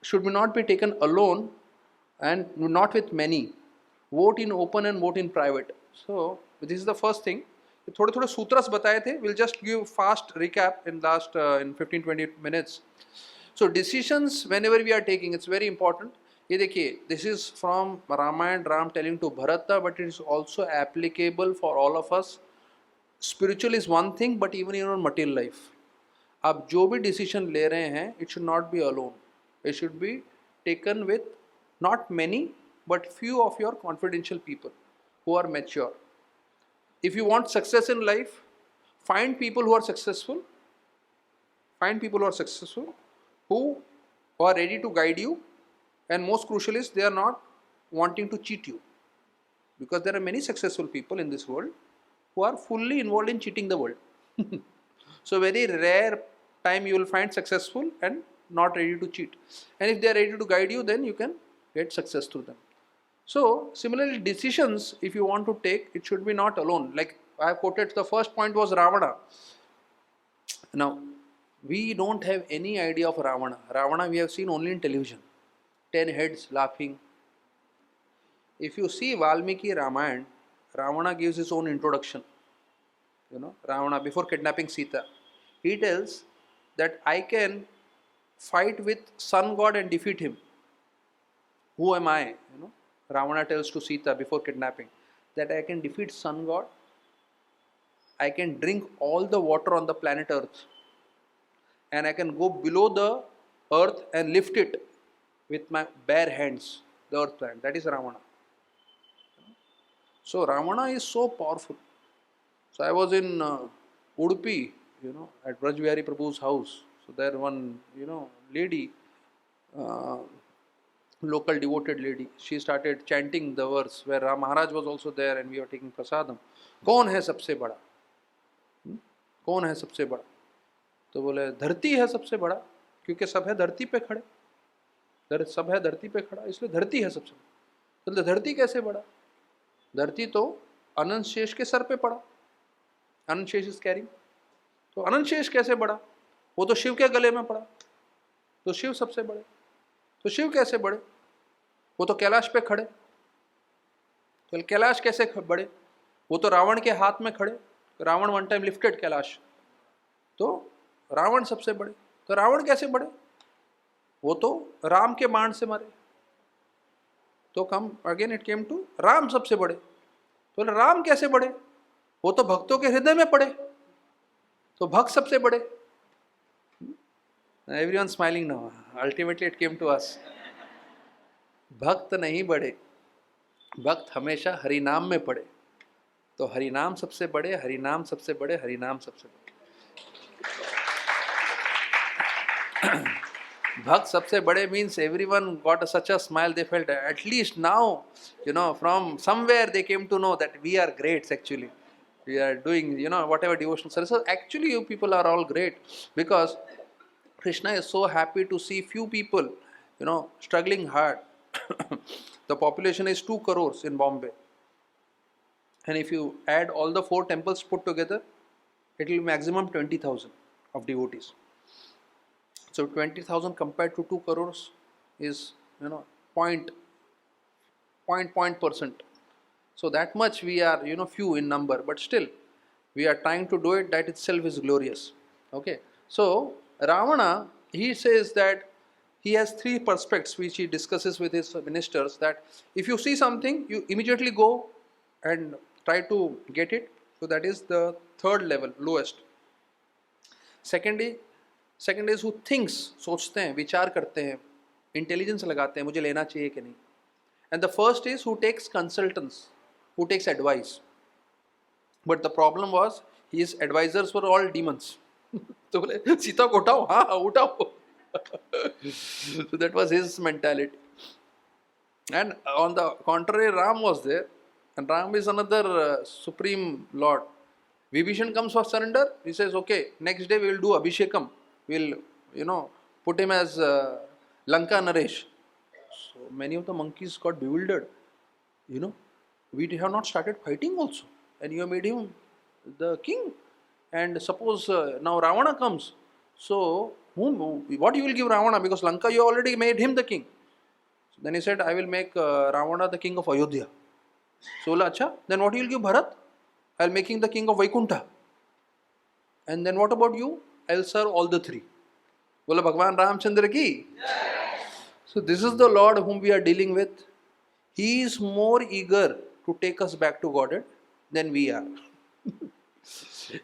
should not be taken alone and not with many. Vote in open and vote in private. So this is the first thing. थोड़े थोड़े सूत्रस बताए थे. We'll just give fast recap in last in 15-20 minutes. So decisions whenever we are taking, it's very important. ये देखिए, this is from Ramayana, Ram telling to Bharata, but it is also applicable for all of us. Spiritual is one thing, but even in your material life. आप जो भी decision ले रहे हैं, it should not be alone. It should be taken with not many but few of your confidential people who are mature. If you want success in life, find people who are successful. Find people who are successful, who are ready to guide you, and most crucial is they are not wanting to cheat you, because there are many successful people in this world who are fully involved in cheating the world. So very rare time you will find successful and not ready to cheat. And if they are ready to guide you, then you can get success through them. So similarly, decisions, if you want to take, it should be not alone. Like I have quoted, the first point was Ravana. Now, we don't have any idea of Ravana. Ravana we have seen only in television. 10 heads laughing. If you see Valmiki Ramayana, Ravana gives his own introduction. Ravana, before kidnapping Sita, he tells that I can fight with sun god and defeat him. Who am I? Ravana tells to Sita before kidnapping that I can defeat sun god, I can drink all the water on the planet Earth, and I can go below the earth and lift it with my bare hands, the earth planet. That is Ravana. So Ravana is so powerful. So I was in Udupi, at Brajvihari Prabhu's house. So there one, lady, local devoted lady, she started chanting the verse where Ram Maharaj was also there and we were taking prasadam. कौन है सबसे बड़ा? कौन है सबसे बड़ा? तो बोले धरती है सबसे बड़ा, क्योंकि सब है धरती पे खड़े. सब है धरती पे खड़ा, इसलिए धरती है सबसे बड़ा. तो धरती कैसे बड़ा? धरती तो अनंत शेष के सर पे पड़ा. अनंत शेष इज कैरिंग. तो अनंत शेष कैसे बढ़ा? वो तो शिव के गले में पड़ा. तो शिव सबसे बड़े. तो शिव कैसे बड़े? वो तो कैलाश पे खड़े. तो कैलाश कैसे बड़े? वो तो रावण के हाथ में खड़े. Ravan one time lifted Kailash. तो रावण सबसे बड़े. तो रावण कैसे बड़े? वो तो राम के बाण से मरे. तो come again it came to Ram सबसे बड़े. तो राम कैसे बड़े? वो तो भक्तों के हृदय में पड़े. तो भक्त सबसे बड़े. Everyone smiling now. Ultimately it came to us. भक्त नहीं बड़े, भक्त हमेशा हरि नाम में पड़े. तो हरि नाम सबसे बड़े, हरि नाम सबसे बड़े, हरि नाम सबसे बड़े. भक्त सबसे बड़े means everyone got such a smile. They felt at least now, from somewhere they came to know that we are greats actually. We are doing, whatever devotional service. So actually you people are all great, because Krishna is so happy to see few people struggling hard. The population is 2 crores in Bombay. And if you add all the 4 temples put together, it will be maximum 20,000 of devotees. So 20,000 compared to 2 crores is, point point percent. So that much we are, few in number, but still we are trying to do it. That itself is glorious. Okay. So Ravana, he says that he has 3 perspectives which he discusses with his ministers, that if you see something, you immediately go and try to get it. So that is the third level, lowest. Second is who thinks, सोचते हैं, विचार करते हैं, intelligence लगाते हैं, मुझे लेना चाहिए कि नहीं. And the first is who takes consultants, who takes advice. But the problem was his advisers were all demons. तो बोले सीता को उठाओ, हाँ हाँ उठाओ. So that was his mentality. And on the contrary, Ram was there, and Ram is another supreme lord. Vibhishan comes for surrender. He says, okay, next day we will do Abhishekam. We'll, put him as Lanka Naresh. So many of the monkeys got bewildered. We have not started fighting also, and you have made him the king. And suppose now Ravana comes. So what you will give Ravana? Because Lanka you already made him the king. So then he said, I will make Ravana the king of Ayodhya. So acha, then what you will give Bharat? I will make him the king of Vaikuntha. And then what about you? I will serve all the 3. Bola Bhagwan Ramchandra ki. So this is the Lord whom we are dealing with. He is more eager to take us back to Godhead than we are.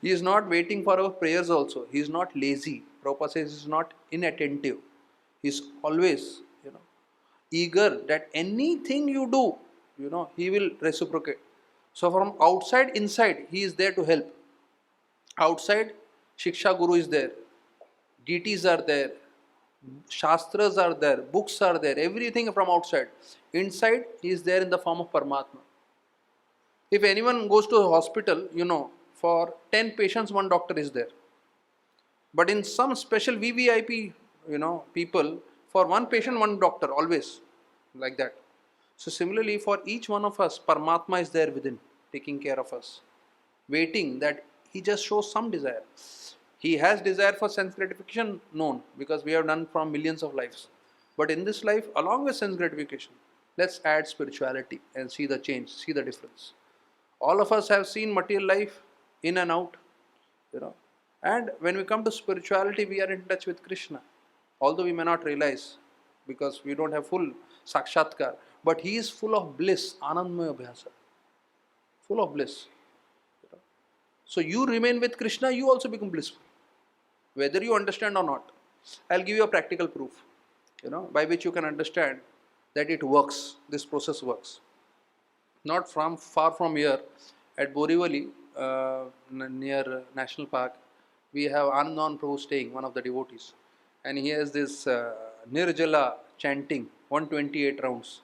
He is not waiting for our prayers also. He is not lazy. Prabhupada says he is not inattentive. He is always, eager that anything you do, he will reciprocate. So from outside, inside, he is there to help. Outside, Shiksha Guru is there. Deities are there. Shastras are there. Books are there. Everything from outside. Inside, he is there in the form of Paramatma. If anyone goes to a hospital, for 10 patients, 1 doctor is there. But in some special VVIP, people, for 1 patient, 1 doctor, always. Like that. So similarly, for each one of us, Paramatma is there within, taking care of us. Waiting that he just shows some desire. He has desire for sense gratification, known, because we have done from millions of lives. But in this life, along with sense gratification, let's add spirituality and see the change, see the difference. All of us have seen material life in and out, and when we come to spirituality, we are in touch with Krishna. Although we may not realize, because we don't have full sakshatkar, but he is full of bliss, anandmaya abhyasa, full of bliss. So you remain with Krishna, you also become blissful, whether you understand or not. I'll give you a practical proof, by which you can understand that it works, this process works. Not far from here, at Borivali, near National Park, we have Anand Prabhu staying, one of the devotees, and he has this Nirjala chanting, 128 rounds.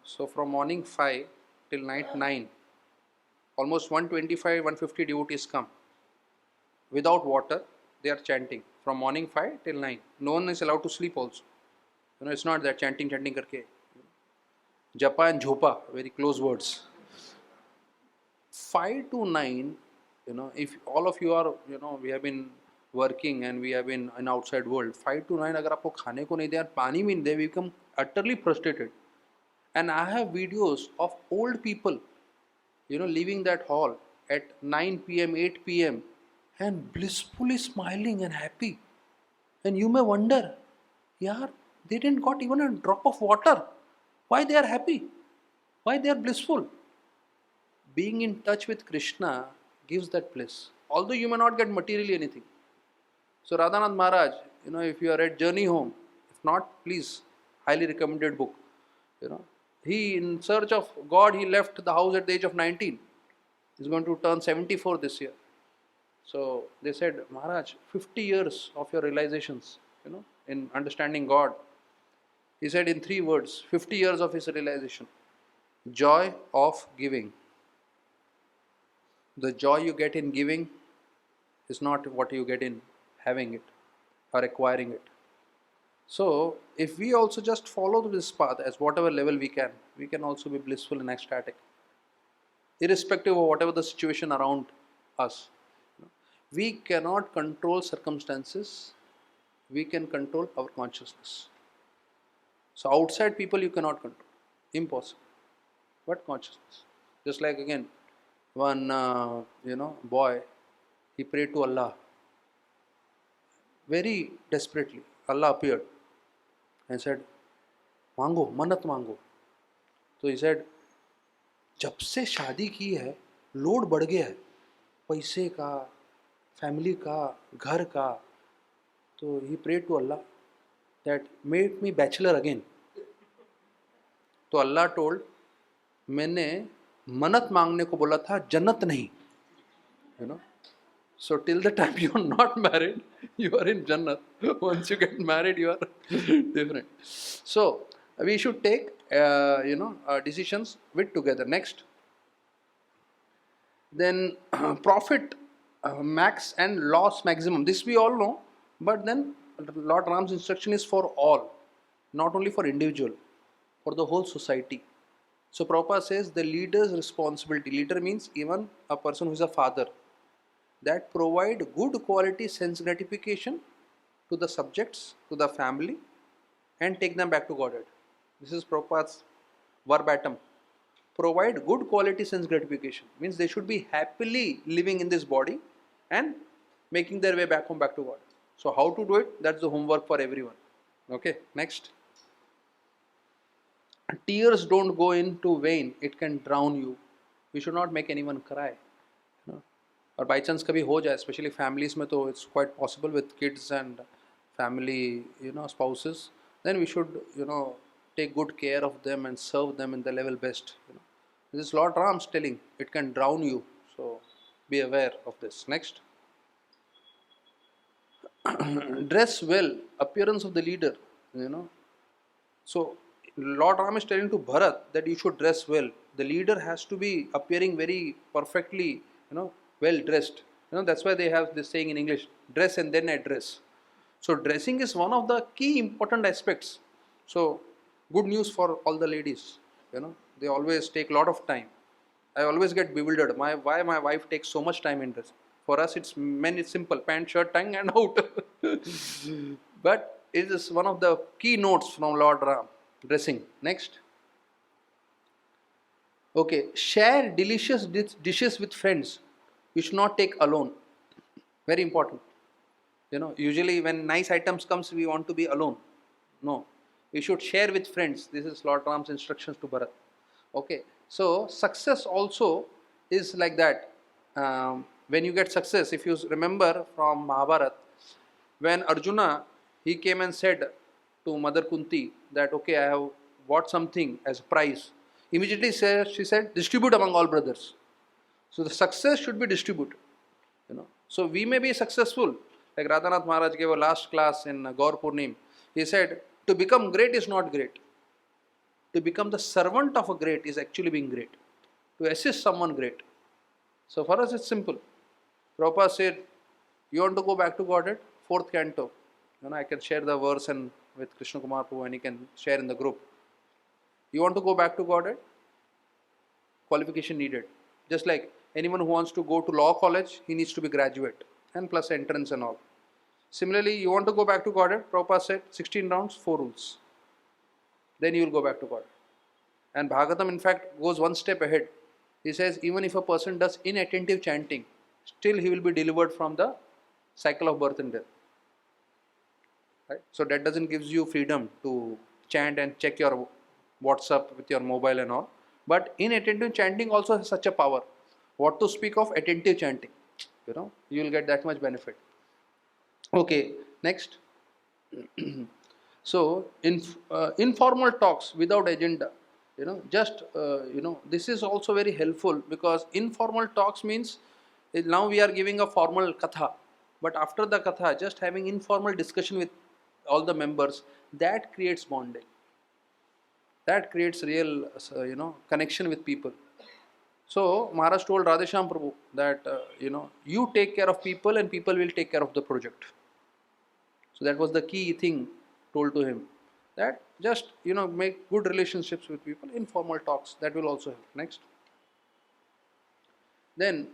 So from morning 5 till night 9, almost 125, 150 devotees come. Without water, they are chanting from morning 5 till 9. No one is allowed to sleep also. It's not that chanting karke. Japa and Jhopa, very close words. 5 to 9, if all of you are, we have been working and we have been in outside world, 5 to 9, agar aapko khane ko nahi de, pani bhi nahi de, we become utterly frustrated. And I have videos of old people, leaving that hall at 9 p.m., 8 p.m. and blissfully smiling and happy. And you may wonder, yaar, they didn't got even a drop of water. Why they are happy? Why they are blissful? Being in touch with Krishna gives that bliss. Although you may not get materially anything. So Radhanath Maharaj, if you are at Journey Home, if not, please, highly recommended book. He, in search of God, he left the house at the age of 19. He's going to turn 74 this year. So they said, Maharaj, 50 years of your realizations, in understanding God. He said in 3 words, 50 years of his realization. Joy of giving. The joy you get in giving is not what you get in having it or acquiring it. So if we also just follow this path as whatever level we can also be blissful and ecstatic, irrespective of whatever the situation around us. We cannot control circumstances, we can control our consciousness. So outside people you cannot control, impossible. But consciousness, just like again, one boy, he prayed to Allah very desperately. Allah appeared and said, मांगो मन्नत मांगो. तो he said, जब से शादी की है load बढ़ गया है, पैसे का, फैमिली का, घर का. तो he prayed to Allah that make me bachelor again. तो अल्लाह told, मैंने मन्नत मांगने को बोला था, जन्नत नहीं. You know. So till the time you are not married, you are in Jannat. Once you get married, you are different. So we should take decisions with together. Next, then profit max and loss maximum. This we all know, but then Lord Ram's instruction is for all, not only for individual, for the whole society. So Prabhupada says the leader's responsibility. Leader means even a person who is a father, that provide good quality sense gratification to the subjects, to the family, and take them back to Godhead. This is Prabhupada's verbatim. Provide good quality sense gratification means they should be happily living in this body and making their way back home, back to God. So how to do it? That's the homework for everyone. Okay, next. Tears don't go into vein, it can drown you. We should not make anyone cry. और by chance कभी हो जाए, specially families में, तो it's quite possible with kids and family spouses, then we should take good care of them and serve them in the level best. This is Lord Ram's telling, it can drown you, so be aware of this. Next. Dress well, appearance of the leader. So Lord Ram is telling to Bharat that you should dress well. The leader has to be appearing very perfectly, well dressed. That's why they have this saying in English, dress and then address. So dressing is one of the key important aspects. So good news for all the ladies. They always take a lot of time. I always get bewildered. Why my wife takes so much time in dress? For us, it's men. It's simple: pant, shirt, tongue, and out. But it is one of the key notes from Lord Ram. Dressing. Next. Okay. Share delicious dishes with friends. You should not take alone. Very important. Usually when nice items comes, we want to be alone. No. You should share with friends. This is Lord Ram's instructions to Bharat. Okay. So success also is like that. When you get success, if you remember from Mahabharata, when Arjuna, he came and said to Mother Kunti that, okay, I have bought something as a prize. Immediately she said, distribute among all brothers. So the success should be distributed. So we may be successful. Like Radhanath Maharaj gave a last class in Gaur Purnim. He said, to become great is not great. To become the servant of a great is actually being great. To assist someone great. So for us it's simple. Prabhupada said, you want to go back to Godhead? 4th canto. I can share the verse and with Krishna Kumar Prabhu and he can share in the group. You want to go back to Godhead? Qualification needed. Just like anyone who wants to go to law college, he needs to be graduate and plus entrance and all. Similarly, you want to go back to Godhead? Prabhupada said 16 rounds, 4 rules. Then you will go back to Godhead. And Bhagavatam in fact goes one step ahead. He says even if a person does inattentive chanting, still he will be delivered from the cycle of birth and death. Right? So that doesn't gives you freedom to chant and check your WhatsApp with your mobile and all. But inattentive chanting also has such a power. What to speak of attentive chanting? You will get that much benefit. Okay, next. So informal talks without agenda. This is also very helpful because informal talks means now we are giving a formal katha, but after the katha, just having informal discussion with all the members, that creates bonding. That creates real, connection with people. So Maharaj told Radhesham Prabhu that, you take care of people and people will take care of the project. So that was the key thing told to him that just make good relationships with people, informal talks, that will also help. Next. Then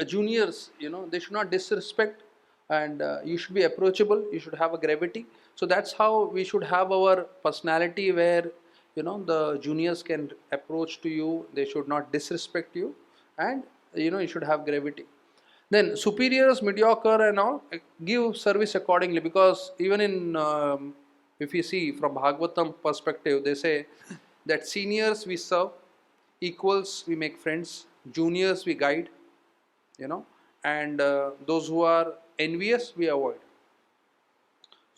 juniors, they should not disrespect, and you should be approachable, you should have a gravity. So that's how we should have our personality, where the juniors can approach to you, they should not disrespect you, and you should have gravity. Then superiors, mediocre and all, give service accordingly, because even in if you see from Bhagavatam perspective, they say that seniors we serve, equals we make friends, juniors we guide, and those who are envious we avoid.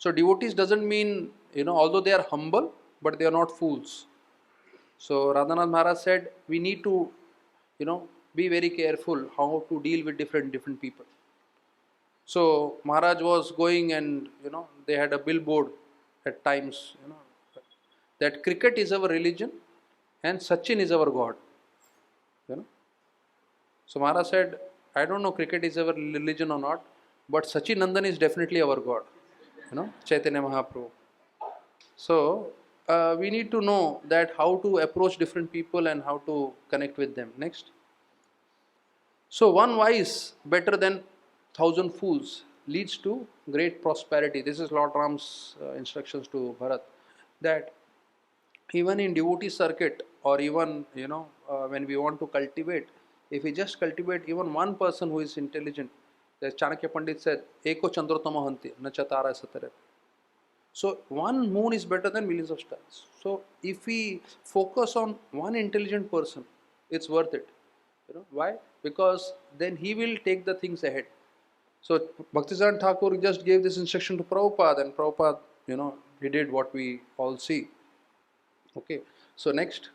So devotees doesn't mean, although they are humble, but they are not fools. So Radhanath Maharaj said we need to, be very careful how to deal with different people. So Maharaj was going, and they had a billboard at times, that cricket is our religion and Sachin is our God. So Maharaj said, I don't know cricket is our religion or not, but Sachin Nandan is definitely our God. Chaitanya Mahaprabhu. So we need to know that how to approach different people and how to connect with them. Next. So one wise better than 1,000 fools leads to great prosperity. This is Lord Ram's instructions to Bharat, that even in devotee circuit, or even when we want to cultivate, if we just cultivate even one person who is intelligent, as Chanakya Pandit said, Eko Chandrotama Hanti, na Chatara Satare. So one moon is better than millions of stars. So if we focus on one intelligent person, it's worth it. Why? Because then he will take the things ahead. So Bhaktisiddhanta Thakur just gave this instruction to Prabhupada, and Prabhupada, he did what we all see. Okay. So next,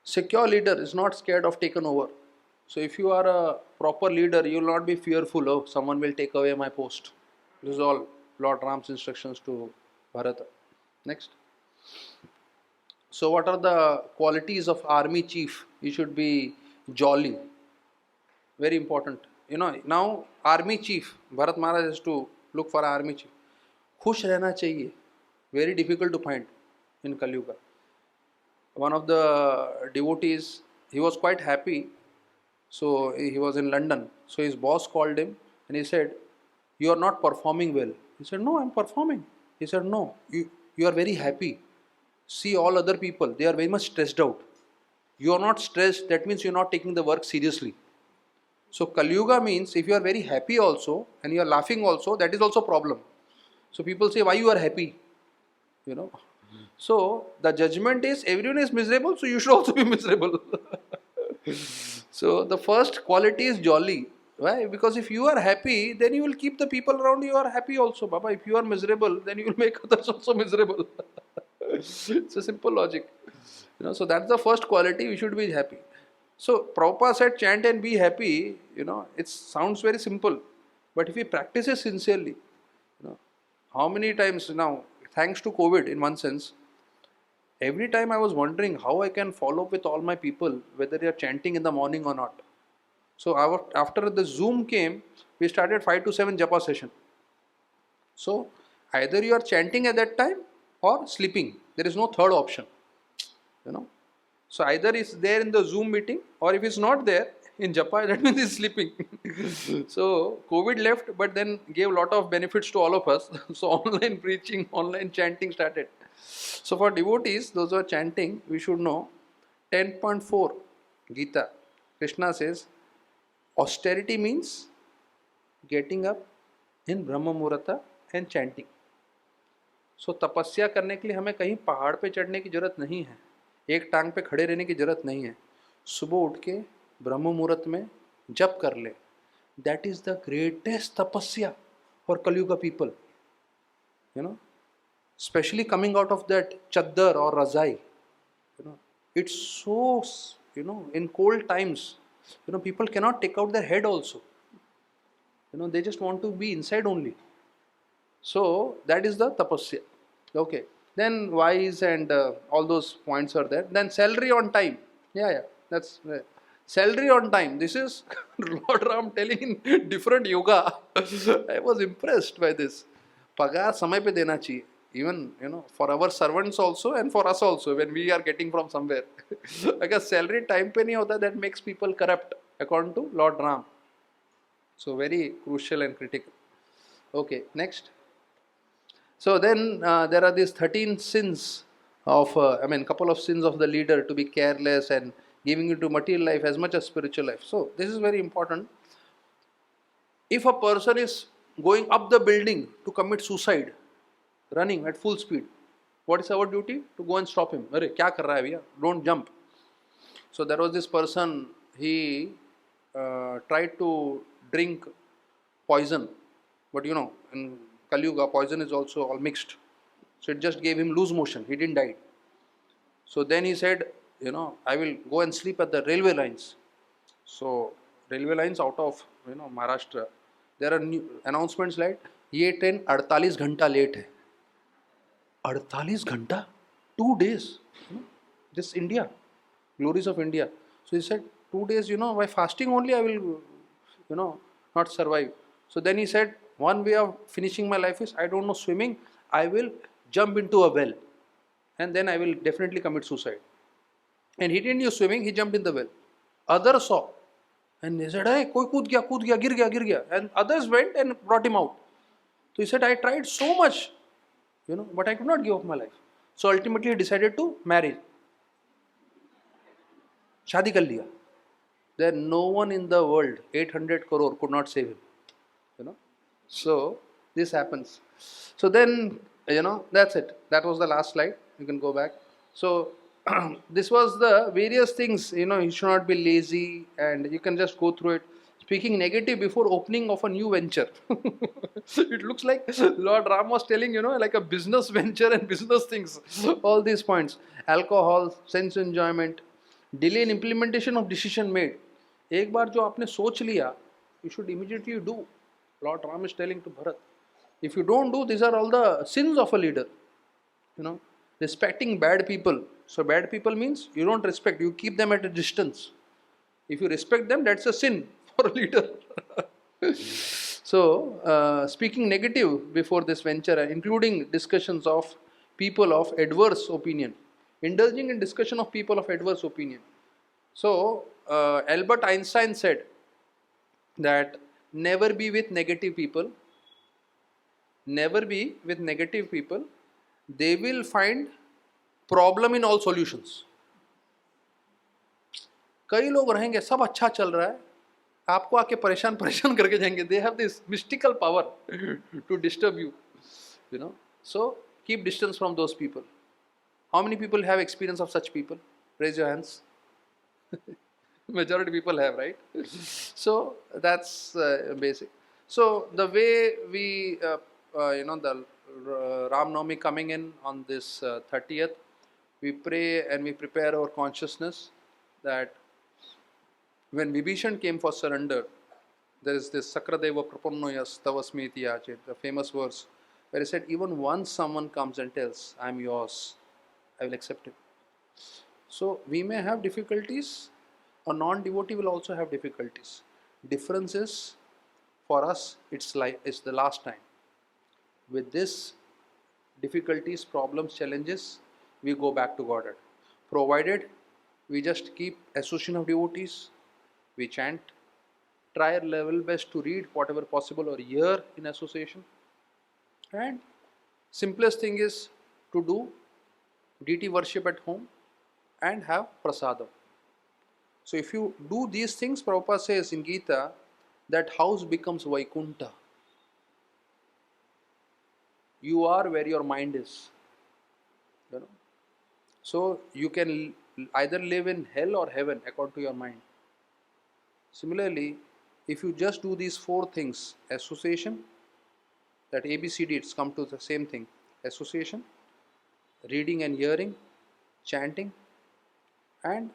secure leader is not scared of taken over. So if you are a proper leader, you will not be fearful, oh, someone will take away my post. This is all Lord Ram's instructions to Bharata. Next. So what are the qualities of army chief? He should be jolly. Very important. Now army chief, Bharat Maharaj has to look for army chief. Khush rehna chahiye. Very difficult to find in Kali Yuga. One of the devotees, he was quite happy. So he was in London. So his boss called him and he said, you are not performing well. He said, no, I am performing. He said, no, you are very happy. See all other people, they are very much stressed out. You are not stressed, that means you are not taking the work seriously. So Kali Yuga means if you are very happy also and you are laughing also, that is also a problem. So people say, why you are happy? So the judgment is everyone is miserable, so you should also be miserable. So the first quality is jolly. Why? Because if you are happy, then you will keep the people around you are happy also. Baba, if you are miserable, then you will make others also miserable. It's a simple logic. So that's the first quality, we should be happy. So Prabhupada said chant and be happy, it sounds very simple. But if we practice it sincerely, how many times now, thanks to COVID in one sense, every time I was wondering how I can follow up with all my people, whether they are chanting in the morning or not. So after the Zoom came, we started 5 to 7 japa session. So either you are chanting at that time or sleeping. There is no third option. So either it's there in the Zoom meeting, or if it's not there in japa, that means it's sleeping. So COVID left, but then gave a lot of benefits to all of us. So online preaching, online chanting started. So for devotees, those who are chanting, we should know 10.4 Gita. Krishna says, austerity means getting up in Brahma Muhurta and chanting. So तपस्या करने के लिए हमें कहीं पहाड़ पे चढ़ने की जरूरत नहीं है, एक टांग पे खड़े रहने की जरूरत नहीं है. सुबह उठ के ब्रह्म मुहूर्त में जप कर ले. That is the greatest tapasya for Kali Yuga people. Especially coming out of that chaddar or razai. It's so, in cold times, people cannot take out their head also. They just want to be inside only. So that is the tapasya. Okay. Then wise and all those points are there. Then salary on time. Yeah. That's salary on time. This is Lord Ram telling in different yoga. I was impressed by this. Pagar samay pe dena chahiye. even for our servants also and for us also when we are getting from somewhere. अगर salary time पे नहीं होता, that makes people corrupt according to Lord Ram. So very crucial and critical. Okay, next. So then there are these 13 sins of, couple of sins of the leader, to be careless and giving into material life as much as spiritual life. So this is very important. If a person is going up the building to commit suicide, running at full speed, what is our duty? To go and stop him. Arey, kya kar raha hai bhaiya? Don't jump. So there was this person, he tried to drink poison, but in Kali Yuga, poison is also all mixed. So it just gave him loose motion. He didn't die. So then he said, I will go and sleep at the railway lines. So railway lines out of Maharashtra, there are new announcements like ये train 48 घंटा late है. 48 घंटा, 2 days. This India, glories of India. So he said 2 days. By fasting only I will, not survive. So then he said, one way of finishing my life is, I don't know swimming. I will jump into a well, and then I will definitely commit suicide. And he didn't use swimming. He jumped in the well. Others saw, and they said, "Hey, koi kood gaya, gir gaya." And others went and brought him out. So he said, I tried so much, but I could not give up my life. So ultimately he decided to marry. शादी कर लिया. Then no one in the world, 800 crore, could not save him. So this happens. So then, that's it. That was the last slide. You can go back. So this was the various things. You should not be lazy, and you can just go through it. Speaking negative before opening of a new venture. It looks like Lord Ram was telling, like a business venture and business things. All these points. Alcohol, sense enjoyment, delay in implementation of decision made. एक बार जो आपने सोच लिया, you should immediately do. Lord Ram is telling to Bharat. If you don't do, these are all the sins of a leader. Respecting bad people. So bad people means you don't respect, you keep them at a distance. If you respect them, that's a sin for a leader. So speaking negative before this venture, including discussions of people of adverse opinion, indulging in discussion of people of adverse opinion. So Albert Einstein said that never be with negative people. Never be with negative people. They will find problem in all solutions. कई लोग रहेंगे, सब अच्छा चल रहा है, आपको आके परेशान करके जाएंगे. They have this mystical power to disturb you. So keep distance from those people. How many people have experience of such people? Raise your hands. Majority people have, right? So that's basic. So the way we, the Ram Navami coming in on this 30th, we pray and we prepare our consciousness that when Vibhishan came for surrender, there is this Sakradeva Prapannoyas Tavasmiti Yache, the famous verse, where he said, even once someone comes and tells, I am yours, I will accept it. So we may have difficulties, a non-devotee will also have difficulties. Difference is, for us, it's the last time. With this difficulties, problems, challenges, we go back to Godhead. Provided we just keep association of devotees, we chant, try our level best to read whatever possible or hear in association, and simplest thing is to do deity worship at home and have prasadam. So if you do these things, Prabhupada says in Gita, that house becomes Vaikunta. You are where your mind is. So you can either live in hell or heaven according to your mind. Similarly, if you just do these 4 things, association, that ABCD, it's come to the same thing. Association, reading and hearing, chanting, and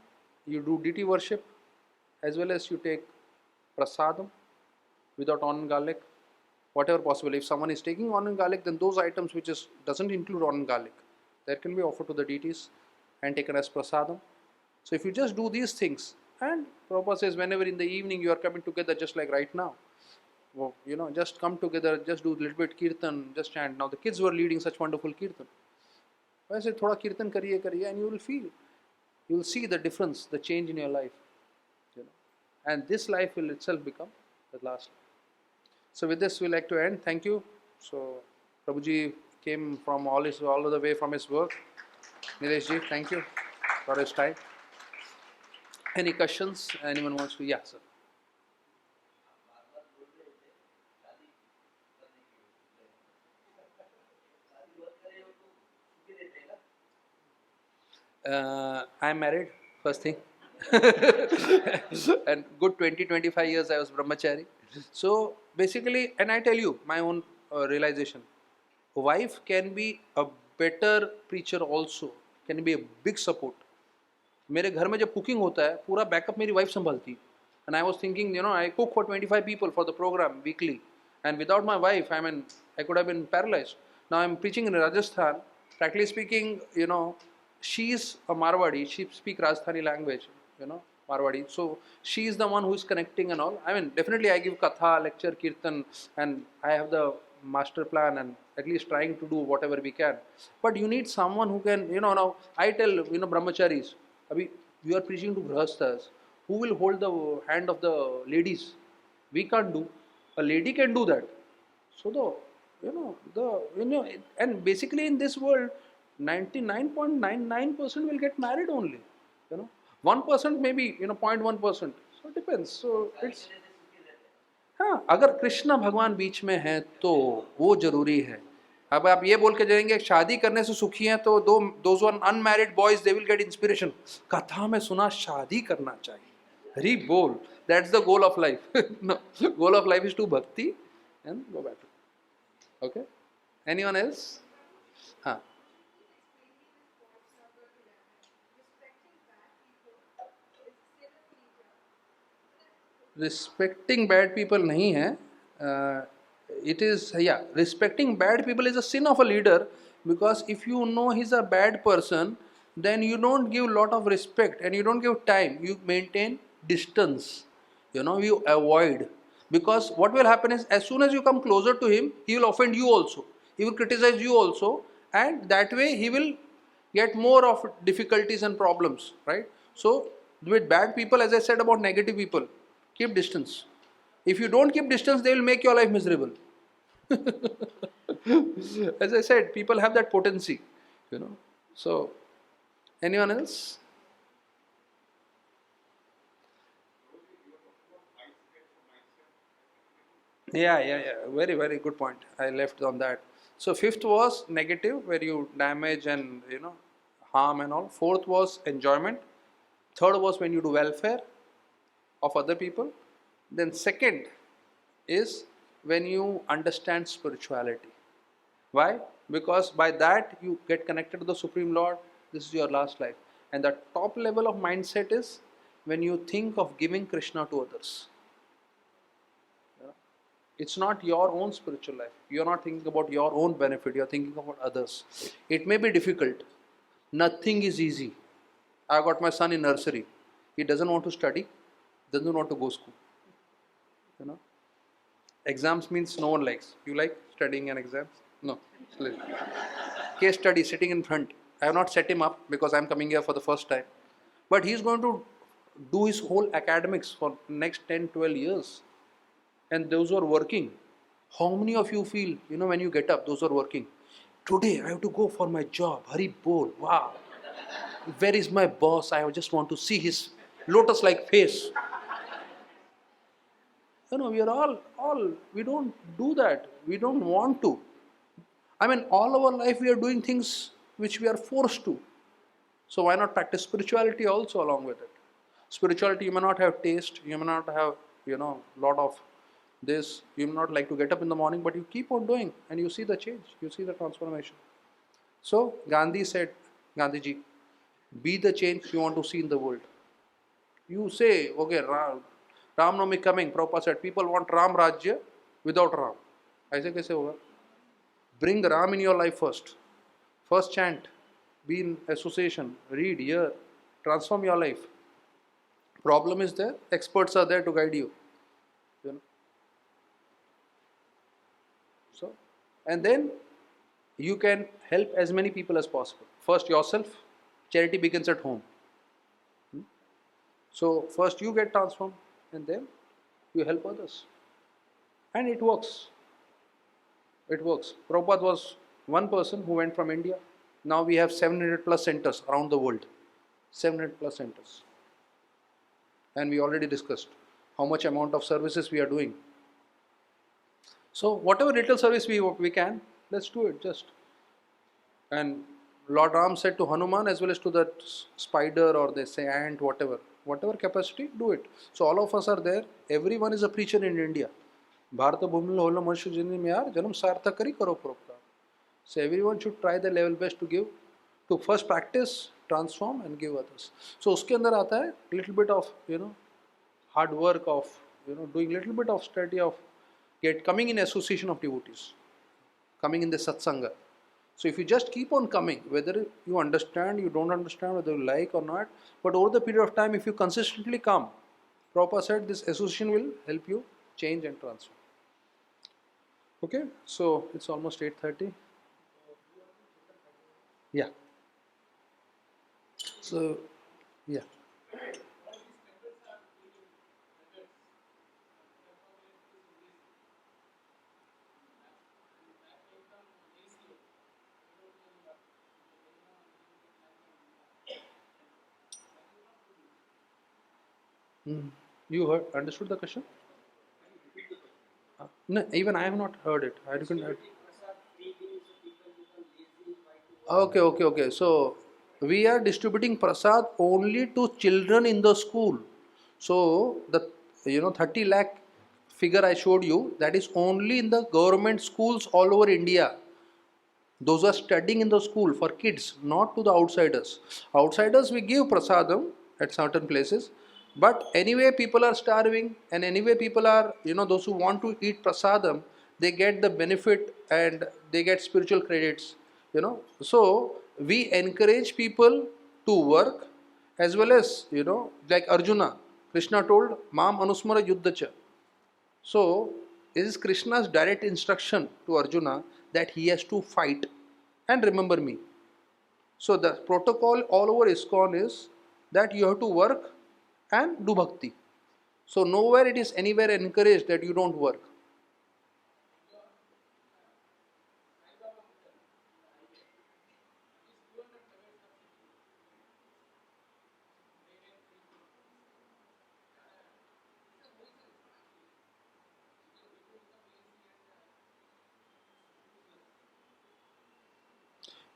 you do deity worship, as well as you take prasadam without onion garlic, whatever possible. If someone is taking onion garlic, then those items which doesn't include onion garlic, that can be offered to the deities and taken as prasadam. So if you just do these things, and Prabhupada says whenever in the evening you are coming together, just like right now, just come together, just do a little bit kirtan, just chant. Now the kids were leading such wonderful kirtan. I said, thoda kirtan kariye, and you will feel, you will see the difference, the change in your life. And this life will itself become the last life. So with this, we like to end. Thank you. So Prabhuji came from all the way from his work. Nireshji, thank you for his time. Any questions? Anyone wants to? Yeah, sir. I'm married, first thing. And good 20-25 years I was brahmachari. So basically, and I tell you my own realization, wife can be a better preacher also, can be a big support. मेरे घर में जब cooking होता है पूरा backup मेरी wife संभालती है. And I was thinking, I cook for 25 people for the program weekly, and without my wife, I mean, I could have been paralyzed. Now I'm preaching in Rajasthan. Practically speaking, she is a Marwadi. She speaks Rajasthani language, Marwadi. So she is the one who is connecting and all. I mean, definitely I give katha, lecture, kirtan, and I have the master plan and at least trying to do whatever we can. But you need someone who can, now I tell, brahmacharis, Abhi, you are preaching to grahasthas. Who will hold the hand of the ladies? We can't do. A lady can do that. So and basically in this world, 99.99% will get married only. 1% maybe 0.1%. So it depends. So it's हाँ, अगर कृष्ण भगवान बीच में है तो वो जरूरी है. अब आप ये बोल के जाएंगे शादी करने से सुखी हैं तो those unmarried boys they will get inspiration. कथा में सुना शादी करना चाहिए. हरि बोल. That's the goal of life. No, goal of life is to bhakti and go back. Okay. Anyone else? हाँ. Respecting bad people नहीं है. It is, respecting bad people is a sin of a leader, because if you know he's a bad person, then you don't give lot of respect and you don't give time. You maintain distance. You avoid, because what will happen is as soon as you come closer to him, he will offend you also. He will criticize you also, and that way he will get more of difficulties and problems, right? So with bad people, as I said about negative people, keep distance. If you don't keep distance, they will make your life miserable. As I said, people have that potency, So, anyone else? Yeah. Very, very good point. I left on that. So, fifth was negative, where you damage and harm and all. Fourth was enjoyment. Third was when you do welfare of other people. Then second is when you understand spirituality. Why? Because by that you get connected to the Supreme Lord. This is your last life. And the top level of mindset is when you think of giving Krishna to others. It's not your own spiritual life. You're not thinking about your own benefit. You're thinking about others. It may be difficult. Nothing is easy. I got my son in nursery. He doesn't want to study. Doesn't want to go school. Exams means no one likes. You like studying and exams? No. Case study sitting in front. I have not set him up because I am coming here for the first time. But he is going to do his whole academics for next 10-12 years. And those who are working, how many of you feel, when you get up, those who are working, today I have to go for my job, Haribol, wow. Where is my boss? I just want to see his lotus-like face. We are we don't do that. We don't want to. I mean, all our life we are doing things which we are forced to. So why not practice spirituality also along with it? Spirituality, you may not have taste, you may not have, lot of this, you may not like to get up in the morning, but you keep on doing and you see the change, you see the transformation. So Gandhi said, Gandhiji, be the change you want to see in the world. You say, okay, Ram Navami coming, Prabhupada said, people want Ram Rajya without Ram. ऐसे कैसे होगा? Bring Ram in your life first. First chant, be in association, read, hear, transform your life. Problem is there, experts are there to guide you. and then you can help as many people as possible. First yourself. Charity begins at home. So first you get transformed, and then you help others, and it works. It works. Prabhupada was one person who went from India. Now we have 700 plus centers around the world. 700 plus centers. And we already discussed how much amount of services we are doing. So whatever little service we can, let's do it just. And Lord Ram said to Hanuman as well as to that spider or they say ant, whatever capacity, do it. So all of us are there. Everyone is a preacher in India. Bharata Bhumil Hola Manshu Jini Miyar Janam Sartha Kari Karo Prabhupada. So everyone should try their level best to give, to first practice, transform and give others. So uske andar aata hai little bit of hard work of doing little bit of study of coming in association of devotees, coming in the satsanga. So if you just keep on coming, whether you understand, you don't understand, whether you like or not, but over the period of time, if you consistently come, Prabhupada said this association will help you change and transform. Okay, so it's almost 8:30. Yeah. So, yeah. You understood the question? No, even I have not heard it. I couldn't. Okay. So we are distributing prasad only to children in the school. So the 30 lakh figure I showed you, that is only in the government schools all over India. Those are studying in the school for kids, not to the outsiders. Outsiders we give prasadam at certain places, but anyway people are starving, and anyway people are those who want to eat prasadam, they get the benefit and they get spiritual credits. So we encourage people to work, as well as like Arjuna, Krishna told Mam Anusmara Yuddhacha. So, it is Krishna's direct instruction to Arjuna that he has to fight and remember me. So, the protocol all over ISKCON is that you have to work and do bhakti. So, nowhere it is anywhere encouraged that you don't work.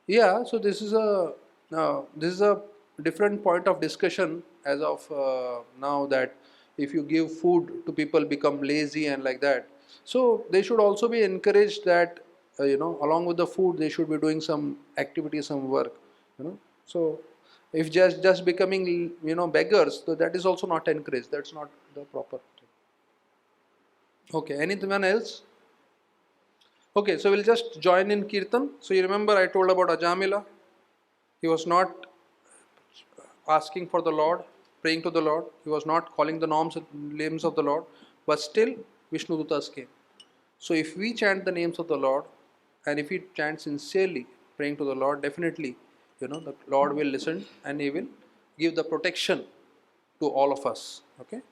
Yeah, so this is a different point of discussion as of now, that if you give food to people become lazy and like that. So they should also be encouraged that along with the food they should be doing some activity, some work. So if just becoming beggars, so that is also not encouraged. That's not the proper thing. Okay, anyone else? Okay, so we'll just join in Kirtan. So you remember I told about Ajamila. He was not asking for the Lord, praying to the Lord. He was not calling the names of the Lord, but still Vishnu Dutas came. So if we chant the names of the Lord, and if we chant sincerely, praying to the Lord, definitely, the Lord will listen and He will give the protection to all of us. Okay.